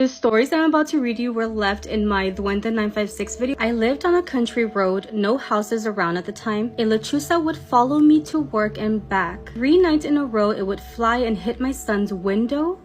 The stories I'm about to read you were left in my Duende 956 video. I lived on a country road, no houses around at the time. A lechuza would follow me to work and back. 3 nights in a row, it would fly and hit my son's window.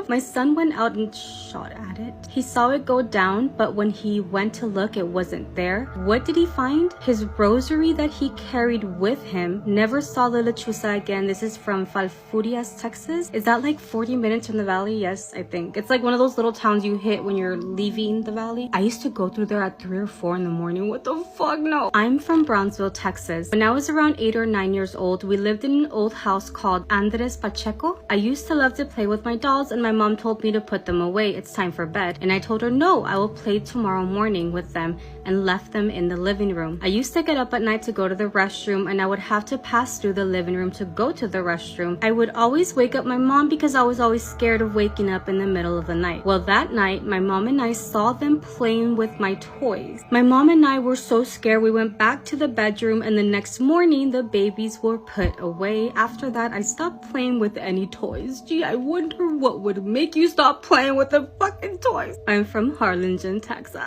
My son went out and shot at it. He saw it go down, but when he went to look, it wasn't there. What did he find? His rosary that he carried with him. Never saw the lechuza again. This is from Falfurrias, Texas. Is that like 40 minutes from the valley? Yes, I think. It's like one of those little towns you hit when you're leaving the valley. I used to go through there at 3 or 4 in the morning. What the fuck? No. I'm from Brownsville, Texas. When I was around 8 or 9 years old, we lived in an old house called Andres Pacheco. I used to love to play with my dolls, and my mom told me to put them away. It's time for bed. And I told her, no, I will play tomorrow morning with them, and left them in the living room. I used to get up at night to go to the restroom, and I would have to pass through the living room to go to the restroom. I would always wake up my mom because I was always scared of waking up in the middle of the night. Well, that night, my mom and I saw them playing with my toys. My mom and I were so scared we went back to the bedroom, and the next morning the babies were put away. After that, I stopped playing with any toys. Gee, I wonder what would make you stop playing with the fucking toys. I'm from Harlingen, Texas.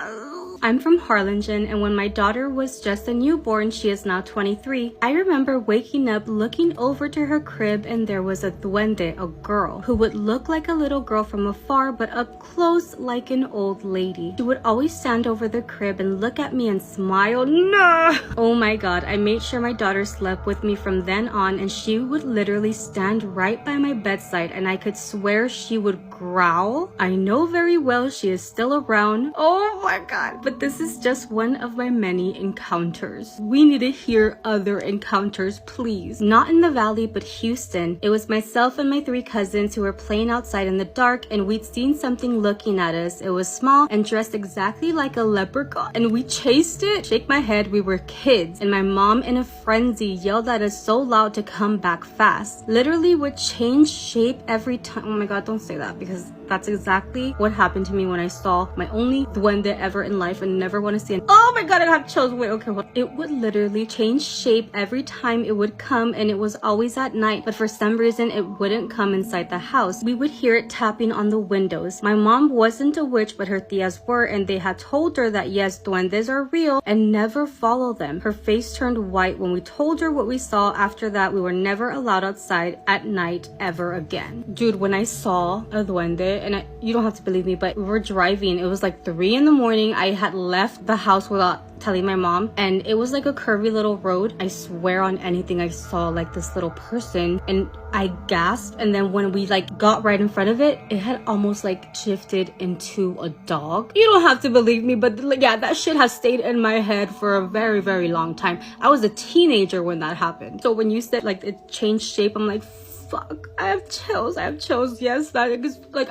And when my daughter was just a newborn, she is now 23, I remember waking up, looking over to her crib, and there was a duende, a girl, who would look like a little girl from afar, but up close like an old lady. She would always stand over the crib and look at me and smile. No! Oh my god, I made sure my daughter slept with me from then on, and she would literally stand right by my bedside, and I could swear she would growl. I know very well she is still around. Oh my god. But this is just one of my many encounters. We need to hear other encounters, please. Not in the valley, but Houston. It was myself and my 3 cousins who were playing outside in the dark, and we'd seen something looking at us. It was small and dressed exactly like a leprechaun, and we chased it. Shake my head, we were kids, and my mom in a frenzy yelled at us so loud to come back fast. Literally would change shape every time. Oh my god, don't say that, because that's exactly what happened to me when I saw my only duende ever in life and never want to see it. Oh my god, I have chills. Wait, okay, what? It would literally change shape every time it would come, and it was always at night, but for some reason it wouldn't come inside the house. We would hear it tapping on the windows. My mom wasn't a witch, but her tias were, and they had told her that yes, duendes are real and never follow them. Her face turned white when we told her what we saw. After that, we were never allowed outside at night ever again. Dude, when I saw a duende, and you don't have to believe me, but we were driving, it was like 3 in the morning. I had left the house without telling my mom, and it was like a curvy little road. I swear on anything, I saw like this little person, and I gasped, and then when we like got right in front of it, it had almost like shifted into a dog. You don't have to believe me, but like, yeah, that shit has stayed in my head for a very, very long time. I was a teenager when that happened. So when you said like it changed shape, I'm like, fuck, I have chills. Yes, that is like,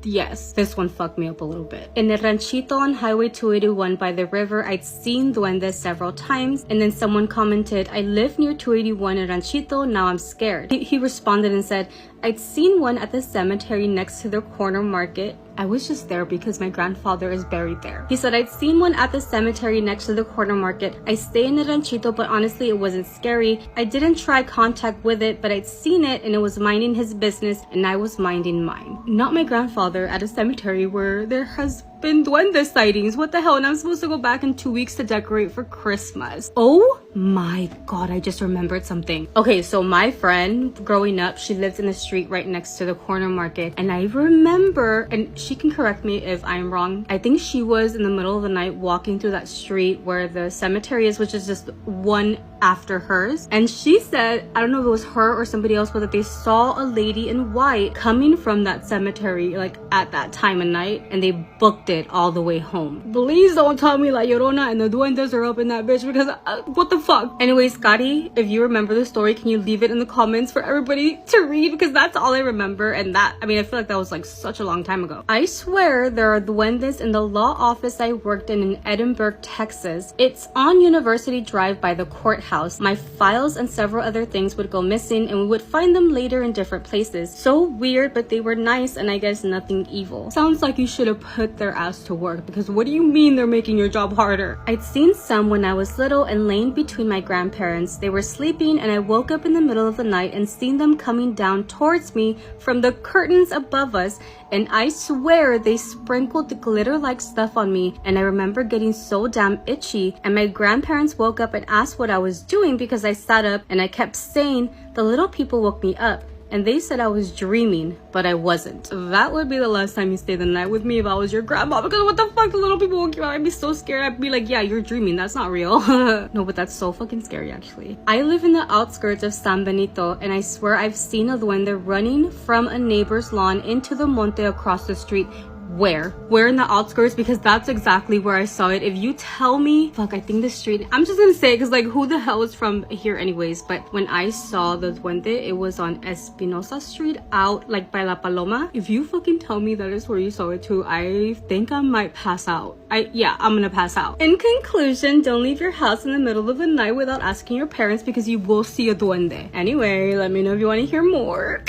yes, this one fucked me up a little bit. In the ranchito on Highway 281 by the river, I'd seen duendes several times, and then someone commented, I live near 281 in Ranchito, now I'm scared. He responded and said, I'd seen one at the cemetery next to the corner market. I was just there because my grandfather is buried there. He said, I'd seen one at the cemetery next to the corner market. I stay in the ranchito, but honestly, it wasn't scary. I didn't try contact with it, but I'd seen it, and it was minding his business, and I was minding mine. Not my grandfather at a cemetery where there has been duende sightings. What the hell? And I'm supposed to go back in 2 weeks to decorate for Christmas. Oh my god, I just remembered something. Okay, so my friend growing up, she lived in the street right next to the corner market, and I remember, and she can correct me if I'm wrong, I think she was in the middle of the night walking through that street where the cemetery is, which is just one after hers, and she said, I don't know if it was her or somebody else, but that they saw a lady in white coming from that cemetery like at that time of night, and they booked it all the way home. Please don't tell me La Llorona and the duendes are up in that bitch, because what the fuck? Anyways, Scotty, if you remember the story, can you leave it in the comments for everybody to read, because that's all I remember. And that, I mean, I feel like that was like such a long time ago. I swear there are duendes in the law office I worked in Edinburgh, Texas. It's on University Drive by the courthouse. My files and several other things would go missing, and we would find them later in different places. So weird, but they were nice, and I guess nothing evil. Sounds like you should have put their ass to work, because what do you mean they're making your job harder? I'd seen some when I was little and laying between my grandparents. They were sleeping and I woke up in the middle of the night and seen them coming down towards me from the curtains above us, and I swear they sprinkled the glitter-like stuff on me, and I remember getting so damn itchy, and my grandparents woke up and asked what I was doing because I sat up and I kept saying the little people woke me up. And they said I was dreaming, but I wasn't. That would be the last time you stay the night with me if I was your grandma, because what the fuck, the little people woke you up? I'd be so scared. I'd be like, yeah, you're dreaming. That's not real. No, but that's so fucking scary, actually. I live in the outskirts of San Benito, and I swear I've seen a duende running from a neighbor's lawn into the monte across the street. Where in the outskirts? Because that's exactly where I saw it. If you tell me, fuck, I think the street, I'm just gonna say it because like who the hell is from here anyways? But when I saw the duende, it was on Espinosa Street out like by La Paloma. If you fucking tell me that is where you saw it too, I think I might pass out. Yeah, I'm gonna pass out. In conclusion, don't leave your house in the middle of the night without asking your parents, because you will see a duende. Anyway, let me know if you want to hear more.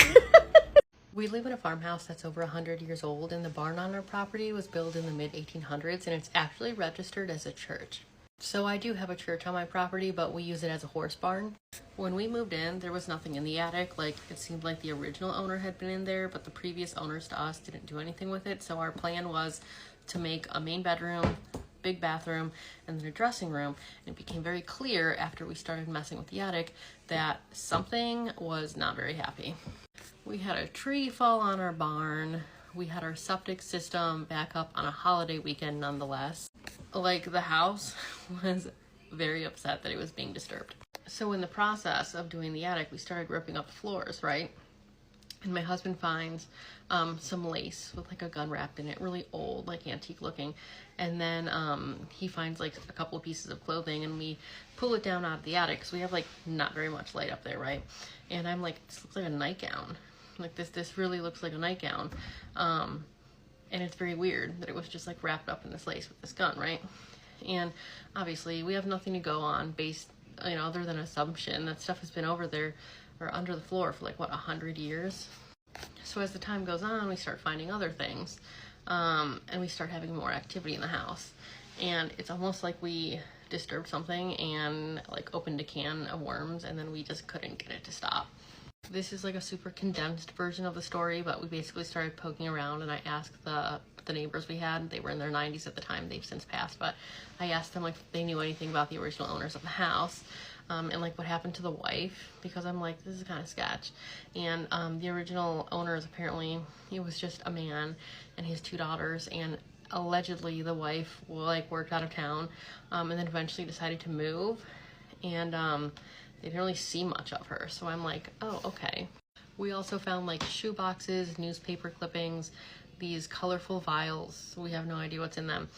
We live in a farmhouse that's over 100 years old, and the barn on our property was built in the mid-1800s, and it's actually registered as a church. So I do have a church on my property, but we use it as a horse barn. When we moved in, there was nothing in the attic. Like, it seemed like the original owner had been in there, but the previous owners to us didn't do anything with it. So our plan was to make a main bedroom, big bathroom, and then a dressing room. And it became very clear after we started messing with the attic that something was not very happy. We had a tree fall on our barn. We had our septic system back up on a holiday weekend nonetheless. Like, the house was very upset that it was being disturbed. So in the process of doing the attic, we started ripping up the floors, right? And my husband finds some lace with like a gun wrapped in it, really old, like antique looking. And then he finds like a couple of pieces of clothing, and we pull it down out of the attic because we have like not very much light up there, right? And I'm like, this looks like a nightgown. Like this really looks like a nightgown. And it's very weird that it was just like wrapped up in this lace with this gun, right? And obviously we have nothing to go on based, you know, other than assumption that stuff has been over there or under the floor for like, what, 100 years? So as the time goes on, we start finding other things. And we start having more activity in the house. And it's almost like we disturbed something and like opened a can of worms, and then we just couldn't get it to stop. This is like a super condensed version of the story, but we basically started poking around, and I asked the neighbors we had. They were in their 90s at the time. They've since passed, but I asked them like if they knew anything about the original owners of the house, and like what happened to the wife, because I'm like, this is kind of sketch. And the original owners, apparently he was just a man and his 2 daughters, and allegedly the wife like worked out of town, and then eventually decided to move, and they didn't really see much of her. So I'm like, oh, okay. We also found like shoe boxes, newspaper clippings, these colorful vials. We have no idea what's in them.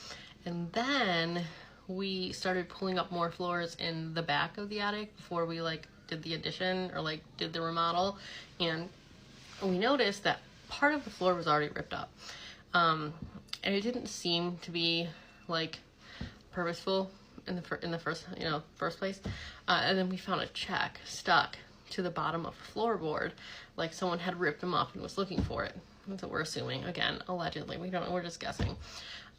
And then we started pulling up more floors in the back of the attic before we like did the addition or like did the remodel. And we noticed that part of the floor was already ripped up. And it didn't seem to be like purposeful in the first place. And then we found a check stuck to the bottom of the floorboard, like someone had ripped them up and was looking for it. That's what we're assuming. Again, allegedly, we don't know, we're just guessing.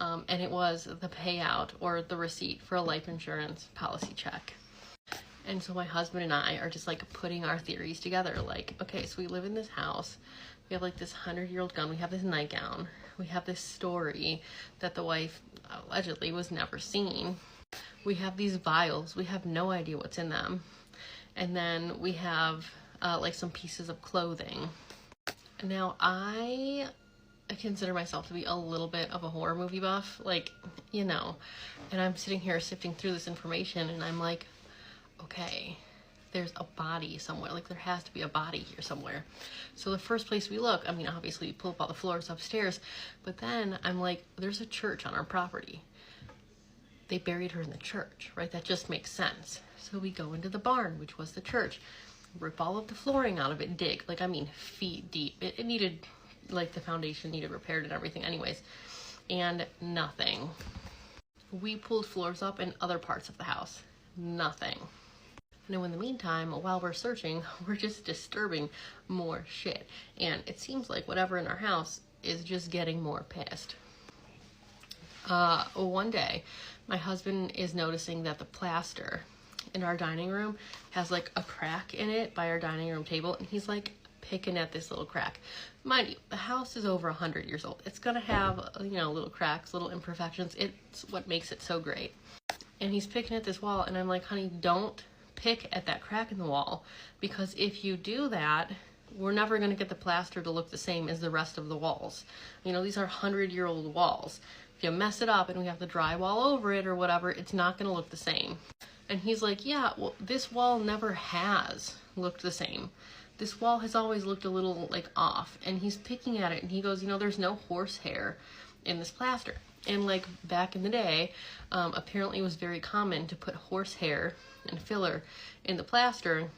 And it was the payout or the receipt for a life insurance policy check. And so my husband and I are just like putting our theories together. Like, okay, so we live in this house. We have like this 100-year-old gun. We have this nightgown. We have this story that the wife allegedly was never seen. We have these vials. We have no idea what's in them. And then we have like some pieces of clothing. Now, I consider myself to be a little bit of a horror movie buff, like, you know, and I'm sitting here sifting through this information, and I'm like, okay, there's a body somewhere. Like, there has to be a body here somewhere. So the first place we look, I mean, obviously we pull up all the floors upstairs, but then I'm like, there's a church on our property. They buried her in the church, right? That just makes sense. So we go into the barn, which was the church, rip all of the flooring out of it, dig, like, I mean, feet deep. It needed, like, the foundation needed repaired and everything anyways, and nothing. We pulled floors up in other parts of the house. Nothing. Now, in the meantime, while we're searching, we're just disturbing more shit. And it seems like whatever in our house is just getting more pissed. One day, my husband is noticing that the plaster in our dining room has like a crack in it by our dining room table, and he's like picking at this little crack. Mind you, the house is over 100 years old. It's gonna have, you know, little cracks, little imperfections. It's what makes it so great. And he's picking at this wall, and I'm like, honey, don't pick at that crack in the wall, because if you do that, we're never going to get the plaster to look the same as the rest of the walls. You know, these are 100-year-old walls. If you mess it up and we have to drywall over it or whatever, it's not going to look the same. And he's like, yeah, well, this wall never has looked the same. This wall has always looked a little like off. And he's picking at it, and he goes, you know, there's no horsehair in this plaster. And like back in the day, apparently it was very common to put horsehair and filler in the plaster,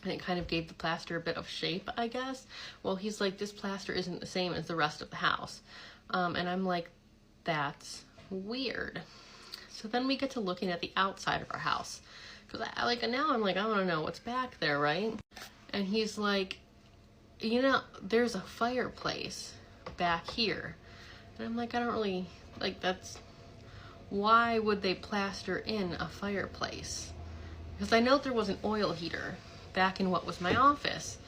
and it kind of gave the plaster a bit of shape, I guess. Well, he's like, this plaster isn't the same as the rest of the house. And I'm like, that's weird. So then we get to looking at the outside of our house, because now I'm like, I want to know what's back there, right? And he's like, you know, there's a fireplace back here. And I'm like, I don't really, like, that's, why would they plaster in a fireplace? Because I know there was an oil heater back in what was my office,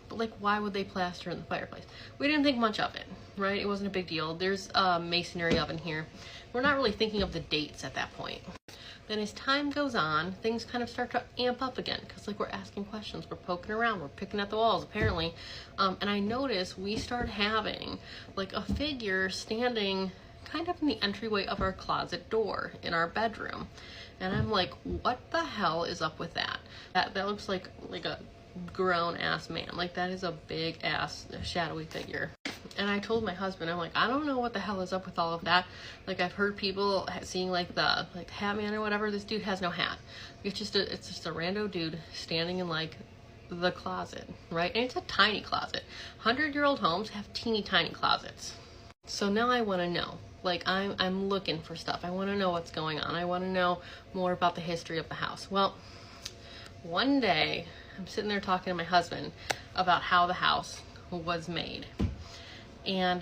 but like, why would they plaster in the fireplace? We didn't think much of it, right? It wasn't a big deal. There's a masonry oven here. We're not really thinking of the dates at that point. Then as time goes on, things kind of start to amp up again, because like, we're asking questions, we're poking around, we're picking at the walls apparently. And I notice we start having like a figure standing kind of in the entryway of our closet door in our bedroom. And I'm like, what the hell is up with that? That looks like a grown ass man. Like, that is a big ass shadowy figure. And I told my husband, I'm like, I don't know what the hell is up with all of that. Like, I've heard people seeing like the hat man or whatever. This dude has no hat. It's just a rando dude standing in like the closet, right? And it's a tiny closet. 100-year-old homes have teeny tiny closets. So now I want to know. Like, I'm looking for stuff. I want to know what's going on. I want to know more about the history of the house. Well, one day I'm sitting there talking to my husband about how the house was made, and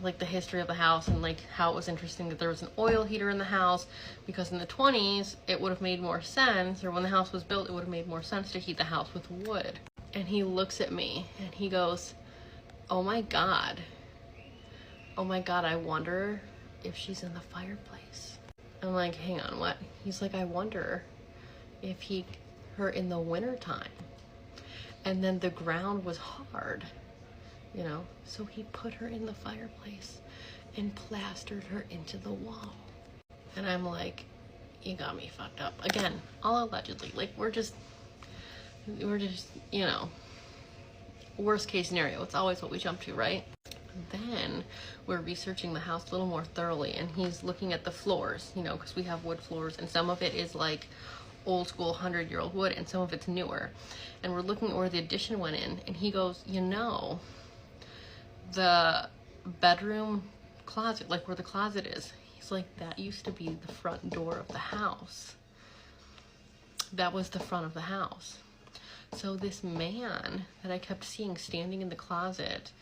like the history of the house, and like how it was interesting that there was an oil heater in the house, because in the 20s it would have made more sense, or when the house was built, it would have made more sense to heat the house with wood. And he looks at me and he goes, oh my god, I wonder if she's in the fireplace. I'm like, hang on, what? He's like, I wonder if her in the winter time, and then the ground was hard, you know, so he put her in the fireplace and plastered her into the wall. And I'm like, you got me fucked up again. All allegedly. Like, we're just, you know, worst case scenario. It's always what we jump to, right? Then we're researching the house a little more thoroughly, and he's looking at the floors, you know, because we have wood floors, and some of it is like old school 100-year-old wood, and some of it's newer. And we're looking at where the addition went in, and he goes, you know, the bedroom closet, like where the closet is, he's like, that used to be the front door of the house. That was the front of the house. So this man that I kept seeing standing in the closet,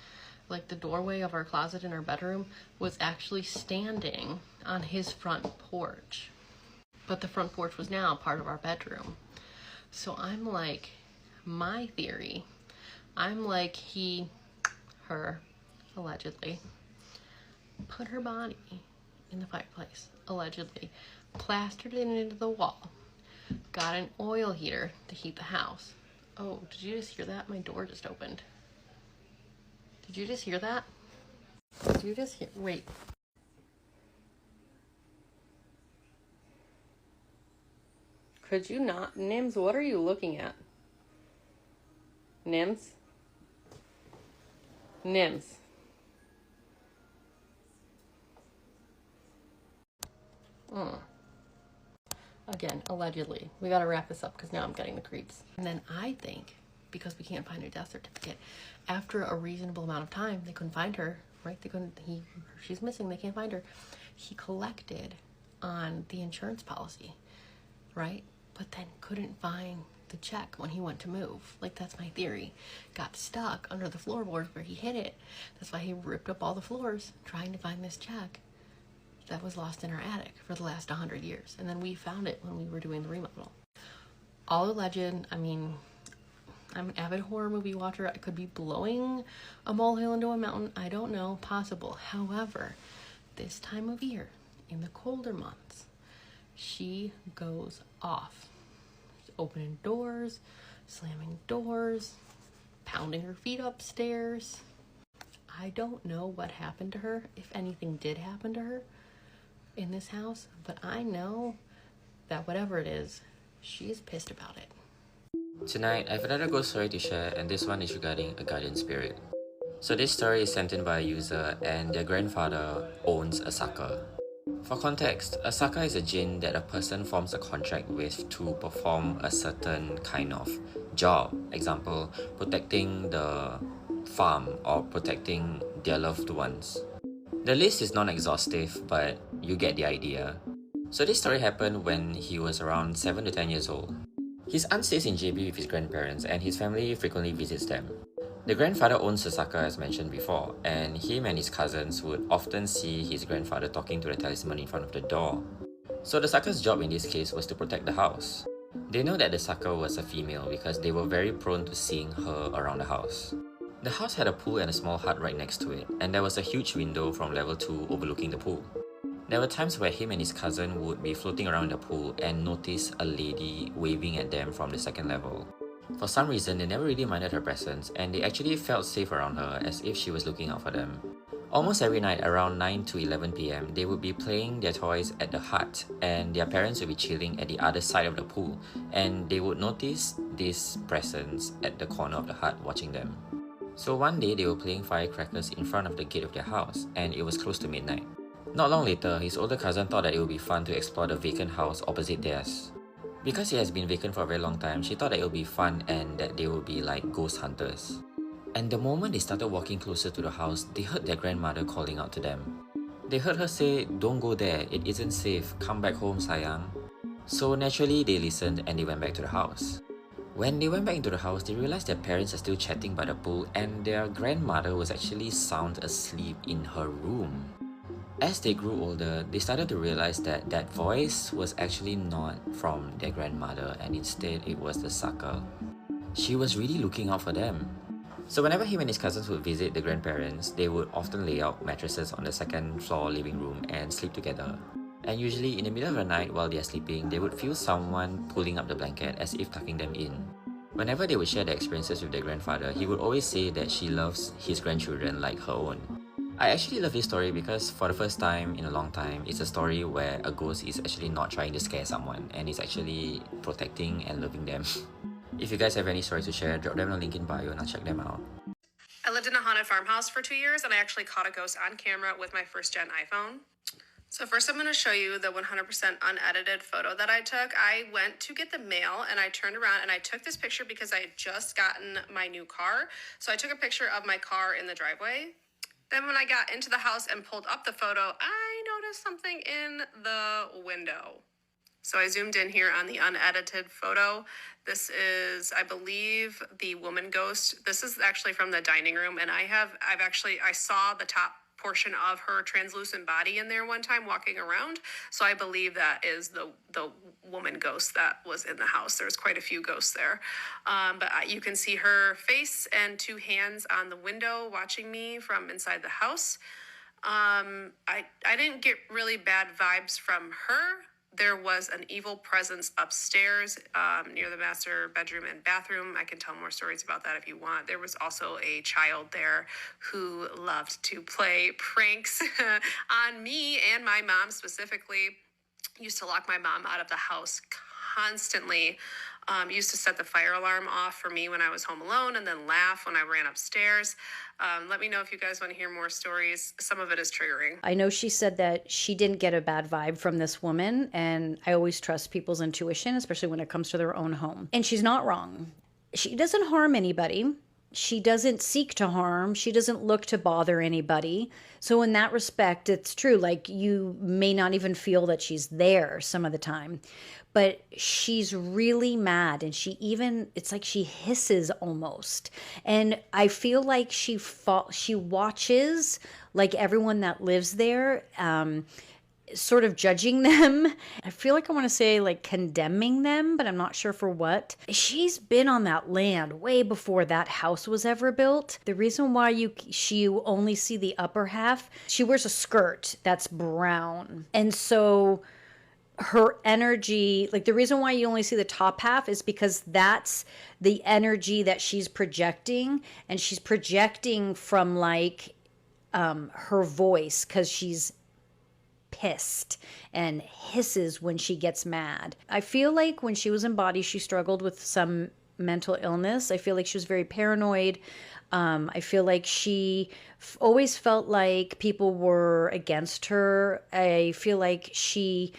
like the doorway of our closet in our bedroom, was actually standing on his front porch. But the front porch was now part of our bedroom. So I'm like, my theory, I'm like, her, allegedly, put her body in the fireplace, allegedly, plastered it into the wall, got an oil heater to heat the house. Oh, did you just hear that? My door just opened. Did you just hear that? Did you just hear? Wait. Could you not? Nims, what are you looking at? Nims? Nims. Again, allegedly. We gotta wrap this up because now I'm getting the creeps. And then I think, because we can't find her death certificate, after a reasonable amount of time, they couldn't find her, right? She's missing, they can't find her. He collected on the insurance policy, right? But then couldn't find the check when he went to move. Like, that's my theory. Got stuck under the floorboards where he hid it. That's why he ripped up all the floors trying to find this check. that was lost in our attic for the last 100 years. And then we found it when we were doing the remodel. All alleged. I mean, I'm an avid horror movie watcher. I could be blowing a molehill into a mountain. I don't know. Possible. However, this time of year, in the colder months, she goes off. She's opening doors, slamming doors, pounding her feet upstairs. I don't know what happened to her, if anything did happen to her in this house, but I know that whatever it is, she is pissed about it. Tonight, I have another ghost story to share, and this one is regarding a guardian spirit. So this story is sent in by a user, and their grandfather owns a saka. For context, a saka is a jinn that a person forms a contract with to perform a certain kind of job. Example, protecting the farm or protecting their loved ones. The list is non-exhaustive, but you get the idea. So this story happened when he was around 7 to 10 years old. His aunt stays in JB with his grandparents, and his family frequently visits them. The grandfather owns the saka as mentioned before, and him and his cousins would often see his grandfather talking to the talisman in front of the door. So the saka's job in this case was to protect the house. They know that the saka was a female because they were very prone to seeing her around the house. The house had a pool and a small hut right next to it, and there was a huge window from level 2 overlooking the pool. There were times where him and his cousin would be floating around the pool and notice a lady waving at them from the second level. For some reason, they never really minded her presence, and they actually felt safe around her as if she was looking out for them. Almost every night around 9 to 11 PM, they would be playing their toys at the hut, and their parents would be chilling at the other side of the pool, and they would notice this presence at the corner of the hut watching them. So one day, they were playing firecrackers in front of the gate of their house, and it was close to midnight. Not long later, his older cousin thought that it would be fun to explore the vacant house opposite theirs. Because it has been vacant for a very long time, she thought that it would be fun and that they would be like ghost hunters. And the moment they started walking closer to the house, they heard their grandmother calling out to them. They heard her say, "Don't go there, it isn't safe, come back home, sayang." So naturally, they listened and they went back to the house. When they went back into the house, they realized their parents are still chatting by the pool and their grandmother was actually sound asleep in her room. As they grew older, they started to realize that that voice was actually not from their grandmother and instead it was the saka. She was really looking out for them. So whenever him and his cousins would visit the grandparents, they would often lay out mattresses on the second floor living room and sleep together. And usually in the middle of the night while they are sleeping, they would feel someone pulling up the blanket as if tucking them in. Whenever they would share their experiences with their grandfather, he would always say that she loves his grandchildren like her own. I actually love this story because for the first time in a long time, it's a story where a ghost is actually not trying to scare someone and is actually protecting and loving them. If you guys have any stories to share, drop them in the link in bio and I'll check them out. I lived in a haunted farmhouse for 2 years and I actually caught a ghost on camera with my first gen iPhone. So first I'm going to show you the 100% unedited photo that I took. I went to get the mail and I turned around and I took this picture because I had just gotten my new car. So I took a picture of my car in the driveway. Then when I got into the house and pulled up the photo, I noticed something in the window. So I zoomed in here on the unedited photo. This is, I believe, the woman ghost. This is actually from the dining room, and I saw the top portion of her translucent body in there one time walking around. So I believe that is the woman ghost that was in the house. There's quite a few ghosts there. But you can see her face and two hands on the window watching me from inside the house. I didn't get really bad vibes from her. There was an evil presence upstairs near the master bedroom and bathroom. I can tell more stories about that if you want. There was also a child there who loved to play pranks on me and my mom specifically. Used to lock my mom out of the house constantly. Used to set the fire alarm off for me when I was home alone and then laugh when I ran upstairs. Let me know if you guys want to hear more stories. Some of it is triggering. I know she said that she didn't get a bad vibe from this woman, and I always trust people's intuition, especially when it comes to their own home. And she's not wrong. She doesn't harm anybody. She doesn't seek to harm. She doesn't look to bother anybody. So in that respect, it's true. Like, you may not even feel that she's there some of the time, but she's really mad. And it's like she hisses almost. And I feel like she watches like everyone that lives there. sort of judging them. I feel like I want to say like condemning them, but I'm not sure for what. She's been on that land way before that house was ever built. The reason why you only see the upper half, she wears a skirt that's brown. And so her energy, like the reason why you only see the top half is because that's the energy that she's projecting, and she's projecting from like her voice, because she's pissed and hisses when she gets mad. I feel like when she was in body, she struggled with some mental illness. I feel like she was very paranoid. I feel like she always felt like people were against her. I feel like she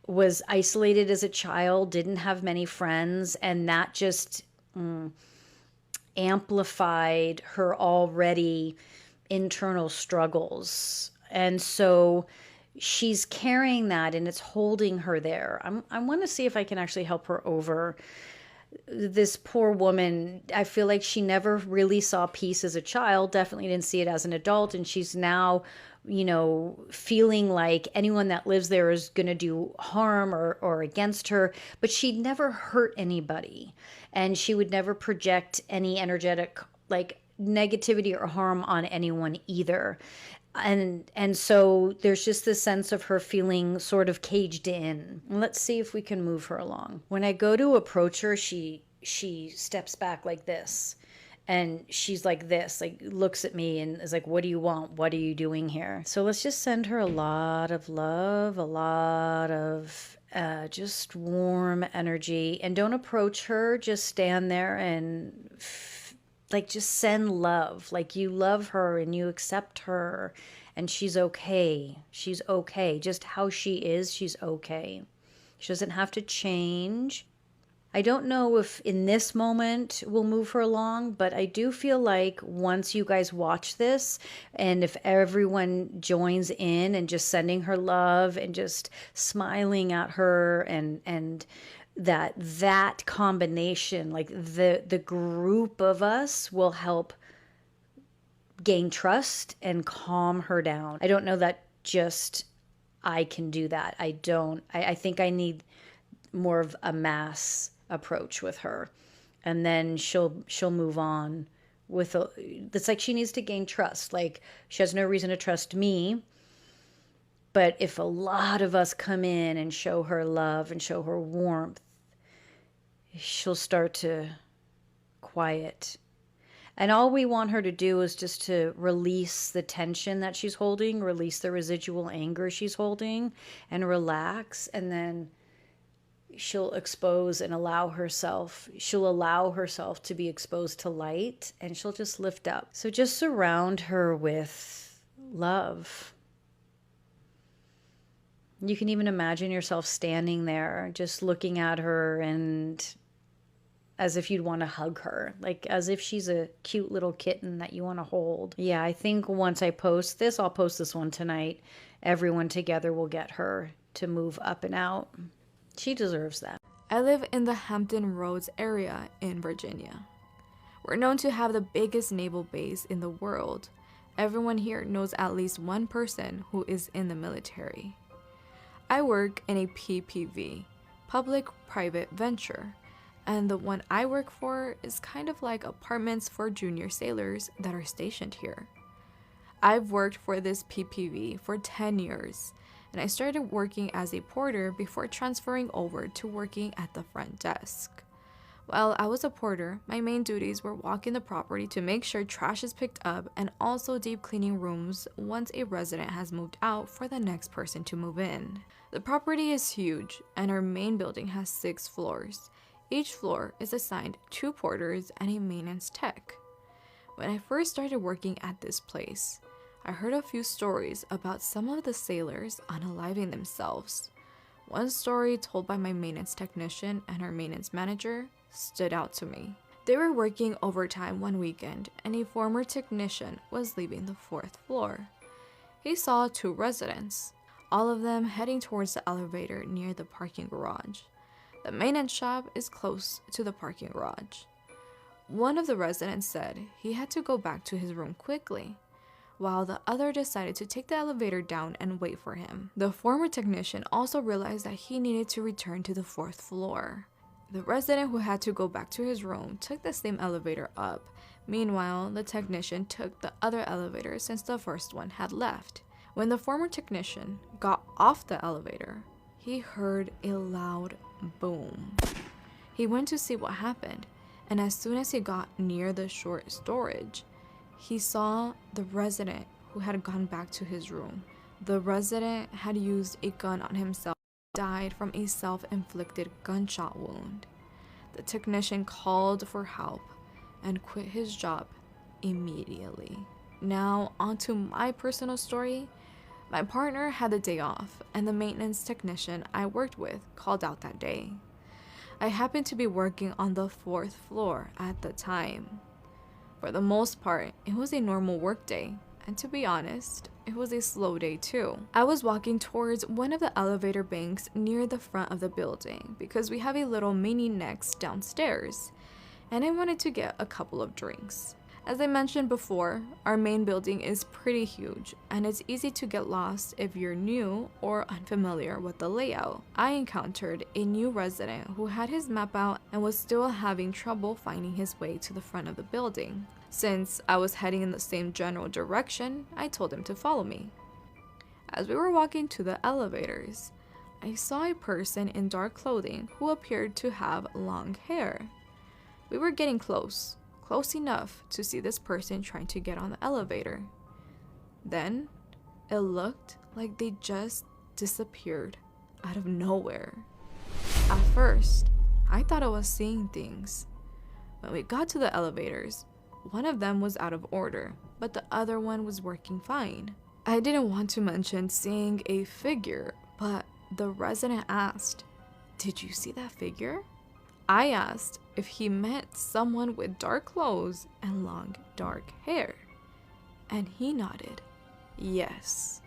was isolated as a child, didn't have many friends, and that just amplified her already internal struggles. And so she's carrying that, and it's holding her there. I want to see if I can actually help her over this poor woman. I feel like she never really saw peace as a child, definitely didn't see it as an adult, and she's now, feeling like anyone that lives there is going to do harm or against her, but she'd never hurt anybody, and she would never project any energetic like negativity or harm on anyone either. And so there's just this sense of her feeling sort of caged in. Let's see if we can move her along. When I go to approach her, she steps back like this. And she's like this, like looks at me and is like, what do you want? What are you doing here? So let's just send her a lot of love, a lot of just warm energy. And don't approach her. Just stand there and just send love. Like you love her and you accept her and she's okay. She's okay. Just how she is, she's okay. She doesn't have to change. I don't know if in this moment we'll move her along, but I do feel like once you guys watch this and if everyone joins in and just sending her love and just smiling at her and that combination, like the group of us will help gain trust and calm her down. I don't know that just I can do that. I think I need more of a mass approach with her, and then she'll move on with it's like she needs to gain trust. Like she has no reason to trust me, but if a lot of us come in and show her love and show her warmth, she'll start to quiet. And all we want her to do is just to release the tension that she's holding, release the residual anger she's holding, and relax. And then she'll expose and allow herself to be exposed to light, and she'll just lift up. So just surround her with love. You can even imagine yourself standing there, just looking at her, and as if you'd want to hug her, like as if she's a cute little kitten that you want to hold. Yeah, I think once I post this, I'll post this one tonight, everyone together will get her to move up and out. She deserves that. I live in the Hampton Roads area in Virginia. We're known to have the biggest naval base in the world. Everyone here knows at least one person who is in the military. I work in a PPV, public-private venture, and the one I work for is kind of like apartments for junior sailors that are stationed here. I've worked for this PPV for 10 years, and I started working as a porter before transferring over to working at the front desk. While I was a porter, my main duties were walking the property to make sure trash is picked up and also deep cleaning rooms once a resident has moved out for the next person to move in. The property is huge, and our main building has 6 floors. Each floor is assigned 2 porters and a maintenance tech. When I first started working at this place, I heard a few stories about some of the sailors unaliving themselves. One story told by my maintenance technician and our maintenance manager stood out to me. They were working overtime one weekend, and a former technician was leaving the 4th floor. He saw 2 residents, all of them heading towards the elevator near the parking garage. The maintenance shop is close to the parking garage. One of the residents said he had to go back to his room quickly. while the other decided to take the elevator down and wait for him. The former technician also realized that he needed to return to the 4th floor. The resident who had to go back to his room took the same elevator up. Meanwhile, the technician took the other elevator since the first one had left. When the former technician got off the elevator, he heard a loud boom. He went to see what happened, and as soon as he got near the short storage, he saw the resident who had gone back to his room. The resident had used a gun on himself, died from a self-inflicted gunshot wound. The technician called for help and quit his job immediately. Now, onto my personal story. My partner had the day off, and the maintenance technician I worked with called out that day. I happened to be working on the 4th floor at the time. For the most part, it was a normal work day, and to be honest, it was a slow day too. I was walking towards one of the elevator banks near the front of the building because we have a little mini Next downstairs, and I wanted to get a couple of drinks. As I mentioned before, our main building is pretty huge, and it's easy to get lost if you're new or unfamiliar with the layout. I encountered a new resident who had his map out and was still having trouble finding his way to the front of the building. Since I was heading in the same general direction, I told him to follow me. As we were walking to the elevators, I saw a person in dark clothing who appeared to have long hair. We were getting close enough to see this person trying to get on the elevator. Then, it looked like they just disappeared out of nowhere. At first, I thought I was seeing things. When we got to the elevators, one of them was out of order, but the other one was working fine. I didn't want to mention seeing a figure, but the resident asked, "Did you see that figure?" I asked if he meant someone with dark clothes and long dark hair, and he nodded yes.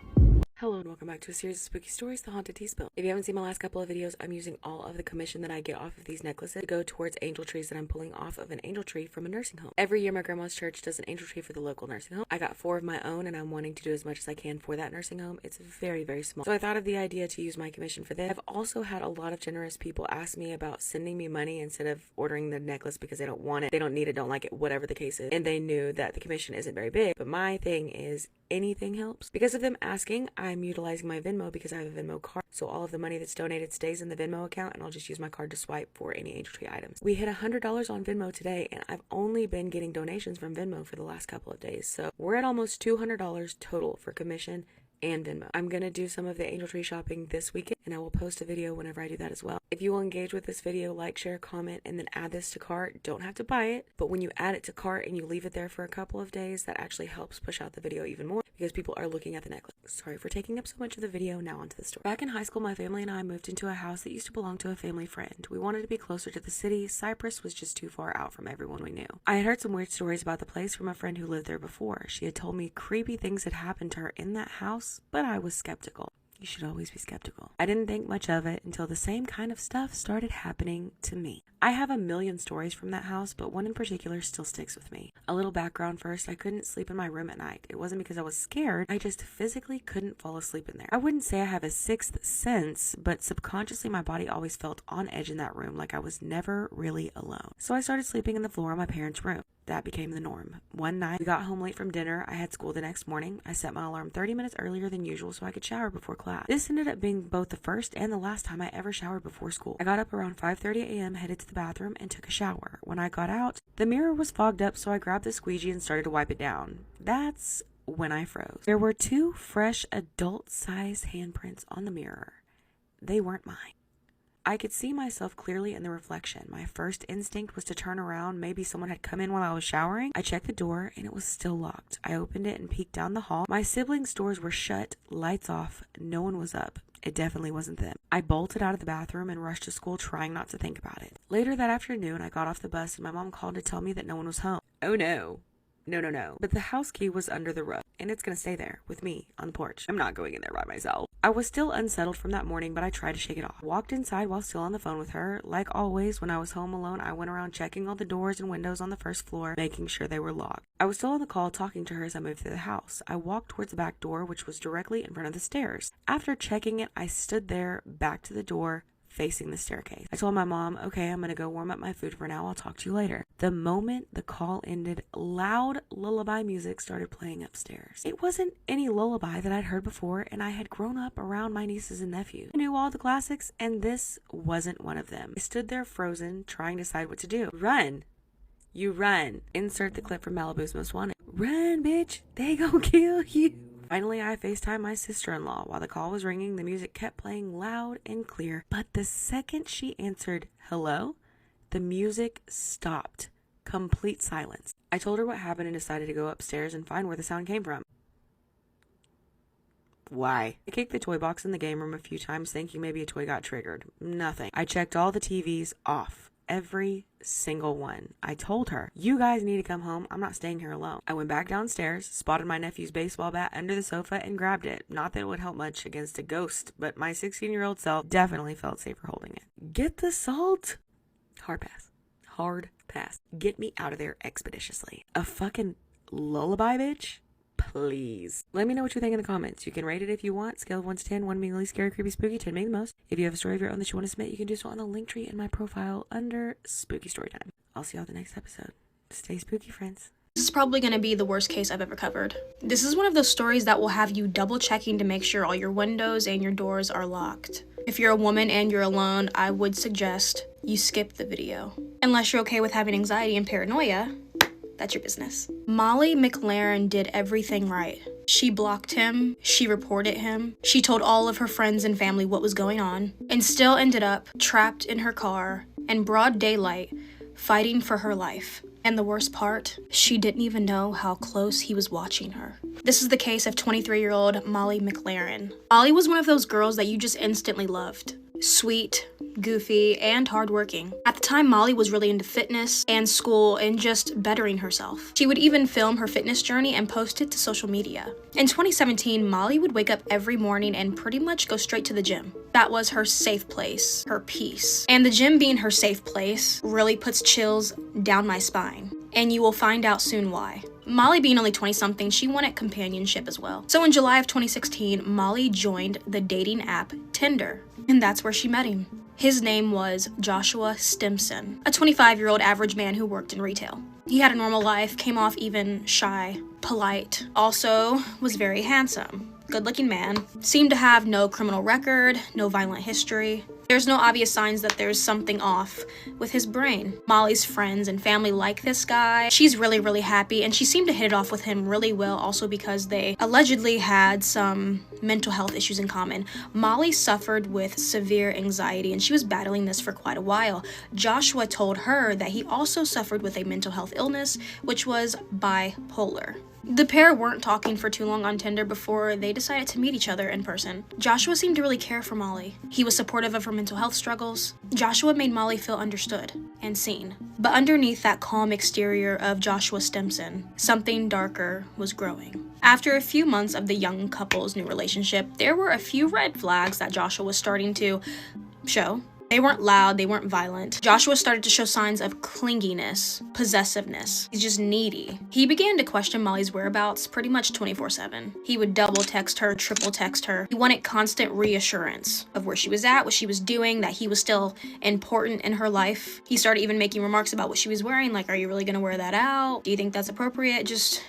Hello and welcome back to a series of spooky stories, The Haunted Tea Spill. If you haven't seen my last couple of videos, I'm using all of the commission that I get off of these necklaces to go towards angel trees that I'm pulling off of an angel tree from a nursing home. Every year my grandma's church does an angel tree for the local nursing home. I got 4 of my own and I'm wanting to do as much as I can for that nursing home. It's very, very small. So I thought of the idea to use my commission for this. I've also had a lot of generous people ask me about sending me money instead of ordering the necklace because they don't want it, they don't need it, don't like it, whatever the case is. And they knew that the commission isn't very big. But my thing is anything helps. Because of them asking, I'm utilizing my Venmo because I have a Venmo card. So all of the money that's donated stays in the Venmo account and I'll just use my card to swipe for any angel tree items. We hit $100 on Venmo today and I've only been getting donations from Venmo for the last couple of days. So we're at almost $200 total for commission and Venmo. I'm going to do some of the angel tree shopping this weekend and I will post a video whenever I do that as well. If you will engage with this video, like, share, comment, and then add this to cart, don't have to buy it, but when you add it to cart and you leave it there for a couple of days, that actually helps push out the video even more because people are looking at the necklace. Sorry for taking up so much of the video, now onto the story. Back in high school, my family and I moved into a house that used to belong to a family friend. We wanted to be closer to the city. Cypress was just too far out from everyone we knew. I had heard some weird stories about the place from a friend who lived there before. She had told me creepy things had happened to her in that house, but I was skeptical. You should always be skeptical. I didn't think much of it until the same kind of stuff started happening to me. I have a million stories from that house, but one in particular still sticks with me. A little background first, I couldn't sleep in my room at night. It wasn't because I was scared, I just physically couldn't fall asleep in there. I wouldn't say I have a sixth sense, but subconsciously my body always felt on edge in that room, like I was never really alone. So I started sleeping in the floor of my parents' room. That became the norm. One night, we got home late from dinner. I had school the next morning. I set my alarm 30 minutes earlier than usual so I could shower before class. This ended up being both the first and the last time I ever showered before school. I got up around 5:30 a.m., headed to the bathroom, and took a shower. When I got out, the mirror was fogged up, so I grabbed the squeegee and started to wipe it down. That's when I froze. There were 2 fresh adult-sized handprints on the mirror. They weren't mine. I could see myself clearly in the reflection. My first instinct was to turn around. Maybe someone had come in while I was showering. I checked the door and it was still locked. I opened it and peeked down the hall. My siblings' doors were shut, lights off. No one was up. It definitely wasn't them. I bolted out of the bathroom and rushed to school, trying not to think about it. Later that afternoon, I got off the bus and my mom called to tell me that no one was home. Oh no. No. But the house key was under the rug. and it's gonna stay there with me on the porch. I'm not going in there by myself. I was still unsettled from that morning, but I tried to shake it off. Walked inside while still on the phone with her. Like always, when I was home alone, I went around checking all the doors and windows on the first floor, making sure they were locked. I was still on the call talking to her as I moved through the house. I walked towards the back door, which was directly in front of the stairs. After checking it, I stood there, back to the door, facing the staircase. I told my mom, okay, I'm gonna go warm up my food for now. I'll talk to you later. The moment the call ended, loud lullaby music started playing upstairs. It wasn't any lullaby that I'd heard before, and I had grown up around my nieces and nephews. I knew all the classics, and this wasn't one of them. I stood there frozen, trying to decide what to do. Run. You run. Insert the clip from Malibu's Most Wanted. Run, bitch. They gon' kill you. Finally, I FaceTimed my sister-in-law. While the call was ringing, the music kept playing loud and clear. But the second she answered, hello, the music stopped. Complete silence. I told her what happened and decided to go upstairs and find where the sound came from. Why? I kicked the toy box in the game room a few times, thinking maybe a toy got triggered. Nothing. I checked all the TVs off. Every single one. I told her, you guys need to come home. I'm not staying here alone. I went back downstairs, spotted my nephew's baseball bat under the sofa, and grabbed it. Not that it would help much against a ghost, but my 16-year-old self definitely felt safer holding it. Get the salt. Hard pass. Hard pass. Get me out of there expeditiously. A fucking lullaby, bitch? Please. Let me know what you think in the comments. You can rate it if you want. Scale of 1 to 10, 1 being the least scary, creepy, spooky, 10 being the most. If you have a story of your own that you want to submit, you can do so on the link tree in my profile under Spooky Storytime. I'll see y'all in the next episode. Stay spooky, friends. This is probably going to be the worst case I've ever covered. This is one of those stories that will have you double checking to make sure all your windows and your doors are locked. If you're a woman and you're alone, I would suggest you skip the video. Unless you're okay with having anxiety and paranoia, that's your business. Molly McLaren did everything right. She blocked him, she reported him, she told all of her friends and family what was going on, and still ended up trapped in her car in broad daylight, fighting for her life. And the worst part, she didn't even know how close he was watching her. This is the case of 23-year-old Molly McLaren. Molly was one of those girls that you just instantly loved. Sweet, goofy, and hardworking. At the time, Molly was really into fitness and school and just bettering herself. She would even film her fitness journey and post it to social media. In 2017, Molly would wake up every morning and pretty much go straight to the gym. That was her safe place, her peace. And the gym being her safe place really puts chills down my spine. And you will find out soon why. Molly being only 20-something, she wanted companionship as well. So in July of 2016, Molly joined the dating app Tinder, and that's where she met him. His name was Joshua Stimson, a 25-year-old average man who worked in retail. He had a normal life, came off even shy, polite, also was very handsome. Good-looking man, seemed to have no criminal record, no violent history. There's no obvious signs that there's something off with his brain. Molly's friends and family like this guy. She's really happy, and she seemed to hit it off with him really well, also because they allegedly had some mental health issues in common. Molly suffered with severe anxiety, and she was battling this for quite a while. Joshua told her that he also suffered with a mental health illness, which was bipolar. The pair weren't talking for too long on Tinder before they decided to meet each other in person. Joshua seemed to really care for Molly. He was supportive of her mental health struggles. Joshua made Molly feel understood and seen. But underneath that calm exterior of Joshua Stimson, something darker was growing. After a few months of the young couple's new relationship, there were a few red flags that Joshua was starting to show. They weren't loud, they weren't violent. Joshua started to show signs of clinginess, possessiveness. He's just needy. He began to question Molly's whereabouts pretty much 24/7. He would double text her, triple text her. He wanted constant reassurance of where she was at, what she was doing, that he was still important in her life. He started even making remarks about what she was wearing, like, are you really gonna wear that out? Do you think that's appropriate? Just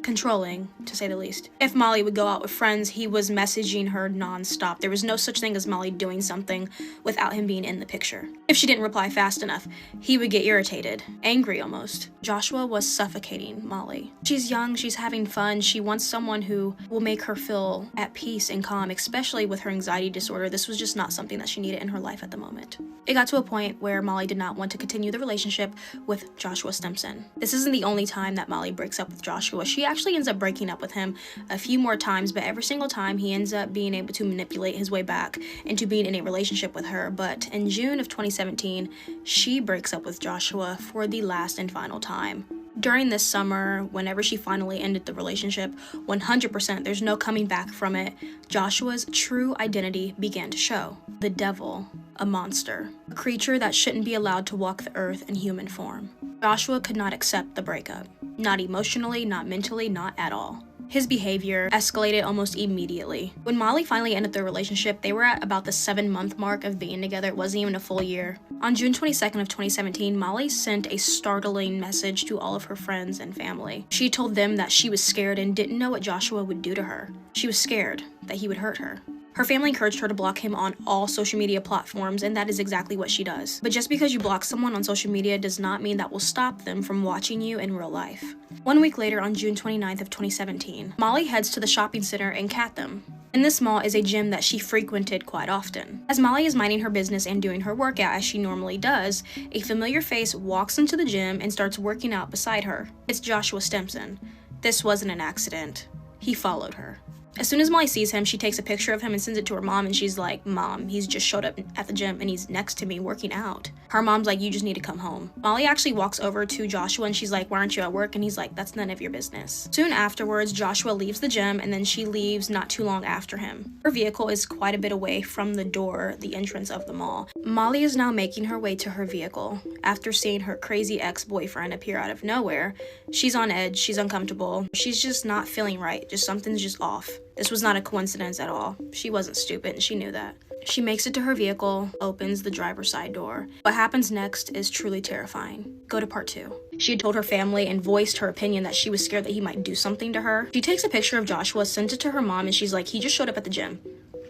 controlling, to say the least. If Molly would go out with friends, he was messaging her non-stop. There was no such thing as Molly doing something without him being in the picture. If she didn't reply fast enough, he would get irritated, angry almost. Joshua was suffocating Molly. She's young, she's having fun, she wants someone who will make her feel at peace and calm, especially with her anxiety disorder. This was just not something that she needed in her life at the moment. It got to a point where Molly did not want to continue the relationship with Joshua Stimson. This isn't the only time that Molly breaks up with Joshua. She actually ends up breaking up with him a few more times, but every single time he ends up being able to manipulate his way back into being in a relationship with her. But in June of 2017, she breaks up with Joshua for the last and final time. During this summer, whenever she finally ended the relationship, 100%, there's no coming back from it, Joshua's true identity began to show. The devil, a monster, a creature that shouldn't be allowed to walk the earth in human form. Joshua could not accept the breakup. Not emotionally, not mentally, not at all. His behavior escalated almost immediately. When Molly finally ended their relationship, they were at about the 7-month mark of being together. It wasn't even a full year. On June 22nd of 2017, Molly sent a startling message to all of her friends and family. She told them that she was scared and didn't know what Joshua would do to her. She was scared that he would hurt her. Her family encouraged her to block him on all social media platforms, and that is exactly what she does. But just because you block someone on social media does not mean that will stop them from watching you in real life. 1 week later, on June 29th of 2017, Molly heads to the shopping center in Chatham. In this mall is a gym that she frequented quite often. As Molly is minding her business and doing her workout as she normally does, a familiar face walks into the gym and starts working out beside her. It's Joshua Stimson. This wasn't an accident. He followed her. As soon as Molly sees him, she takes a picture of him and sends it to her mom, and she's like, "Mom, he's just showed up at the gym and he's next to me working out." Her mom's like, "You just need to come home." Molly actually walks over to Joshua and she's like, "Why aren't you at work?" And he's like, "That's none of your business." Soon afterwards, Joshua leaves the gym and then she leaves not too long after him. Her vehicle is quite a bit away from the door, the entrance of the mall. Molly is now making her way to her vehicle. After seeing her crazy ex-boyfriend appear out of nowhere, she's on edge, she's uncomfortable, she's just not feeling right, something's just off. This was not a coincidence at all. She wasn't stupid and she knew that. She makes it to her vehicle, opens the driver's side door. What happens next is truly terrifying. Go to part 2. She had told her family and voiced her opinion that she was scared that he might do something to her. She takes a picture of Joshua, sends it to her mom, and she's like, "He just showed up at the gym.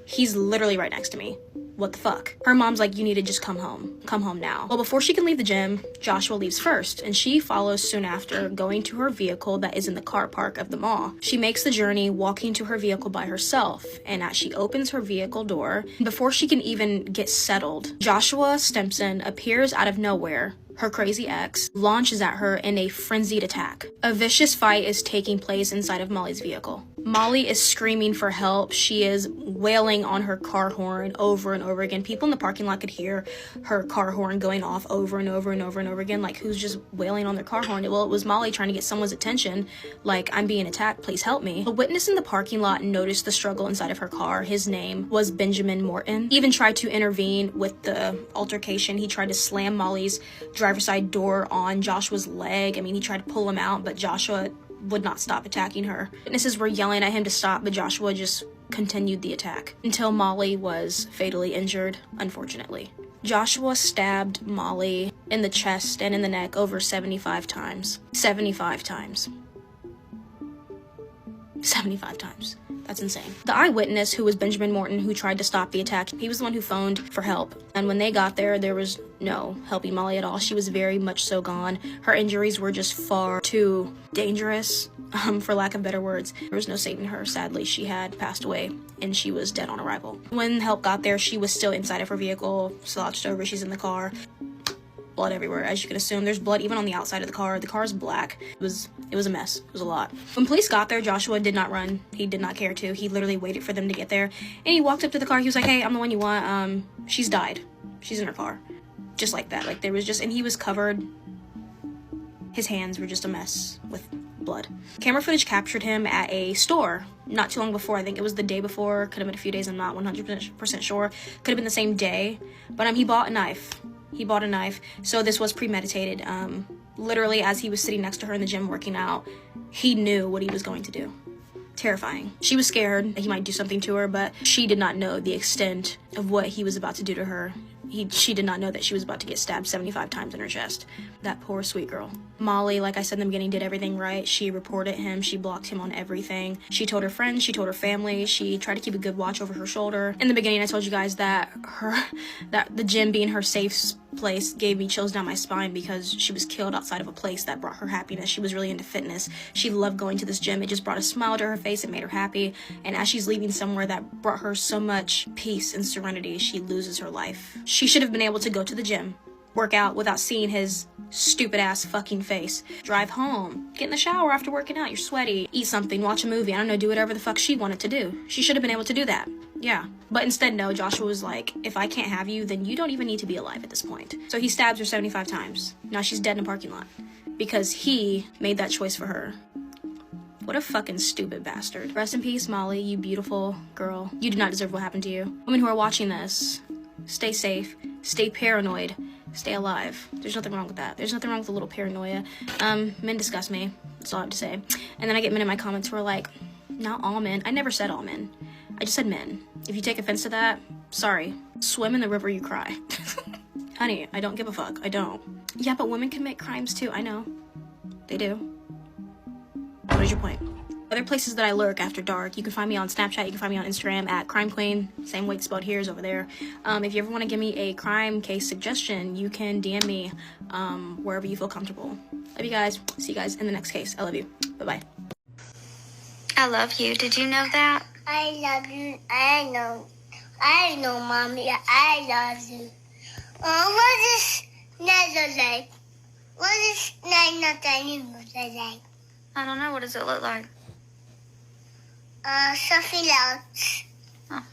He's literally right next to me. What the fuck?" Her mom's like, "You need to just come home. Come home now." Well, before she can leave the gym, Joshua leaves first, and she follows soon after, going to her vehicle that is in the car park of the mall. She makes the journey walking to her vehicle by herself, and as she opens her vehicle door, before she can even get settled, Joshua Stimson appears out of nowhere. Her crazy ex launches at her in a frenzied attack. A vicious fight is taking place inside of Molly's vehicle. Molly is screaming for help. She is wailing on her car horn over and over again. People in the parking lot could hear her car horn going off over and over and over and over again, like who's just wailing on their car horn. Well, it was Molly trying to get someone's attention, like, "I'm being attacked, please help me." A witness in the parking lot noticed the struggle inside of her car. His name was Benjamin Morton. He even tried to intervene with the altercation. He tried to slam Molly's driver's side door on Joshua's leg. I mean, he tried to pull him out, but Joshua would not stop attacking her. Witnesses were yelling at him to stop, but Joshua just continued the attack until Molly was fatally injured, unfortunately. Joshua stabbed Molly in the chest and in the neck over 75 times. 75 times. 75 times. That's insane. The eyewitness, who was Benjamin Morton, who tried to stop the attack, he was the one who phoned for help. And when they got there, there was no helping Molly at all. She was very much so gone. Her injuries were just far too dangerous, for lack of better words. There was no saving her. Sadly, she had passed away and she was dead on arrival. When help got there, she was still inside of her vehicle, slouched over. She's in the car. Blood everywhere, as you can assume. There's blood even on the outside of the car. The car is black. It was a mess. It was a lot. When police got there, Joshua did not run. He did not care to. He literally waited for them to get there. And he walked up to the car. He was like, "Hey, I'm the one you want. She's died. She's in her car." Just like that. Like, there was just, and he was covered. His hands were just a mess with blood. Camera footage captured him at a store not too long before. I think it was the day before. Could have been a few days. I'm not 100% sure. Could have been the same day. But he bought a knife. He bought a knife, so this was premeditated. Literally, as he was sitting next to her in the gym working out, he knew what he was going to do. Terrifying. She was scared that he might do something to her, but she did not know the extent of what he was about to do to her. She did not know that she was about to get stabbed 75 times in her chest. That poor sweet girl. Molly, like I said in the beginning, did everything right. She reported him. She blocked him on everything. She told her friends. She told her family. She tried to keep a good watch over her shoulder. In the beginning, I told you guys that the gym being her safe place gave me chills down my spine because she was killed outside of a place that brought her happiness. She was really into fitness. She loved going to this gym. It just brought a smile to her face. It made her happy. And as she's leaving somewhere that brought her so much peace and serenity, she loses her life. She should have been able to go to the gym, work out without seeing his stupid ass fucking face, drive home, get in the shower after working out, you're sweaty, eat something, watch a movie, I don't know, do whatever the fuck she wanted to do. She should have been able to do that. Yeah. But instead, no, Joshua was like, "If I can't have you, then you don't even need to be alive at this point." So he stabs her 75 times. Now she's dead in a parking lot. because he made that choice for her. What a fucking stupid bastard. Rest in peace, Molly, you beautiful girl. You do not deserve what happened to you. Women who are watching this, stay safe, stay paranoid, stay alive. There's nothing wrong with that. There's nothing wrong with a little paranoia. Men disgust me. That's all I have to say. And then I get men in my comments who are like, not all men. I never said all men. I just said men. If you take offense to that, sorry. Swim in the river you cry. Honey, I don't give a fuck. I don't. Yeah, but women commit crimes too. I know. They do. What is your point? Other places that I lurk after dark, you can find me on Snapchat, you can find me on Instagram at Crime Queen, same way it's spelled here is over there. If you ever want to give me a crime case suggestion, you can DM me wherever you feel comfortable. Love you guys. See you guys in the next case. I love you. Bye-bye. I love you. Did you know that? I love you. I know, Mommy. I love you. What is another like? What is another like? I don't know. What does it look like? Something else. Oh.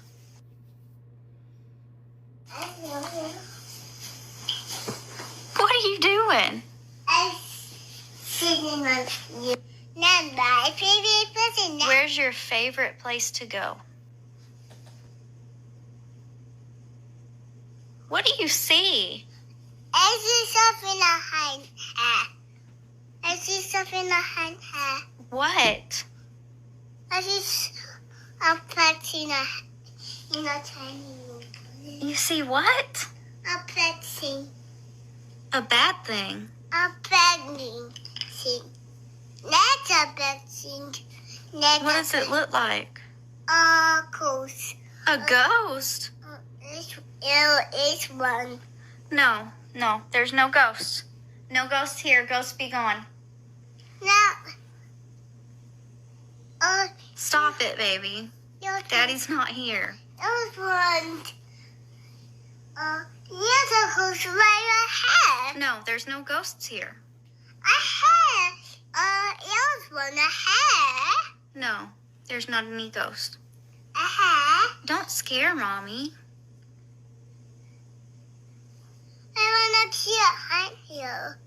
What are you doing? I'm sitting on you. Not my favorite person. Where's your favorite place to go? What do you see? I see something behind her. I see something behind her. What? I see a pet in a tiny room. You see what? A pet thing. A bad thing. A bad thing. That's a bad thing. What does it look like? A ghost. A ghost? It's one. No, there's no ghosts. No ghosts here. Ghosts be gone. No. Stop it, baby. Daddy's not here. There's one. There's a ghost right ahead. No, there's no ghosts here. Ahead. There's one ahead. No, there's not any ghost. Ahead. Don't scare Mommy. I wanna see behind here.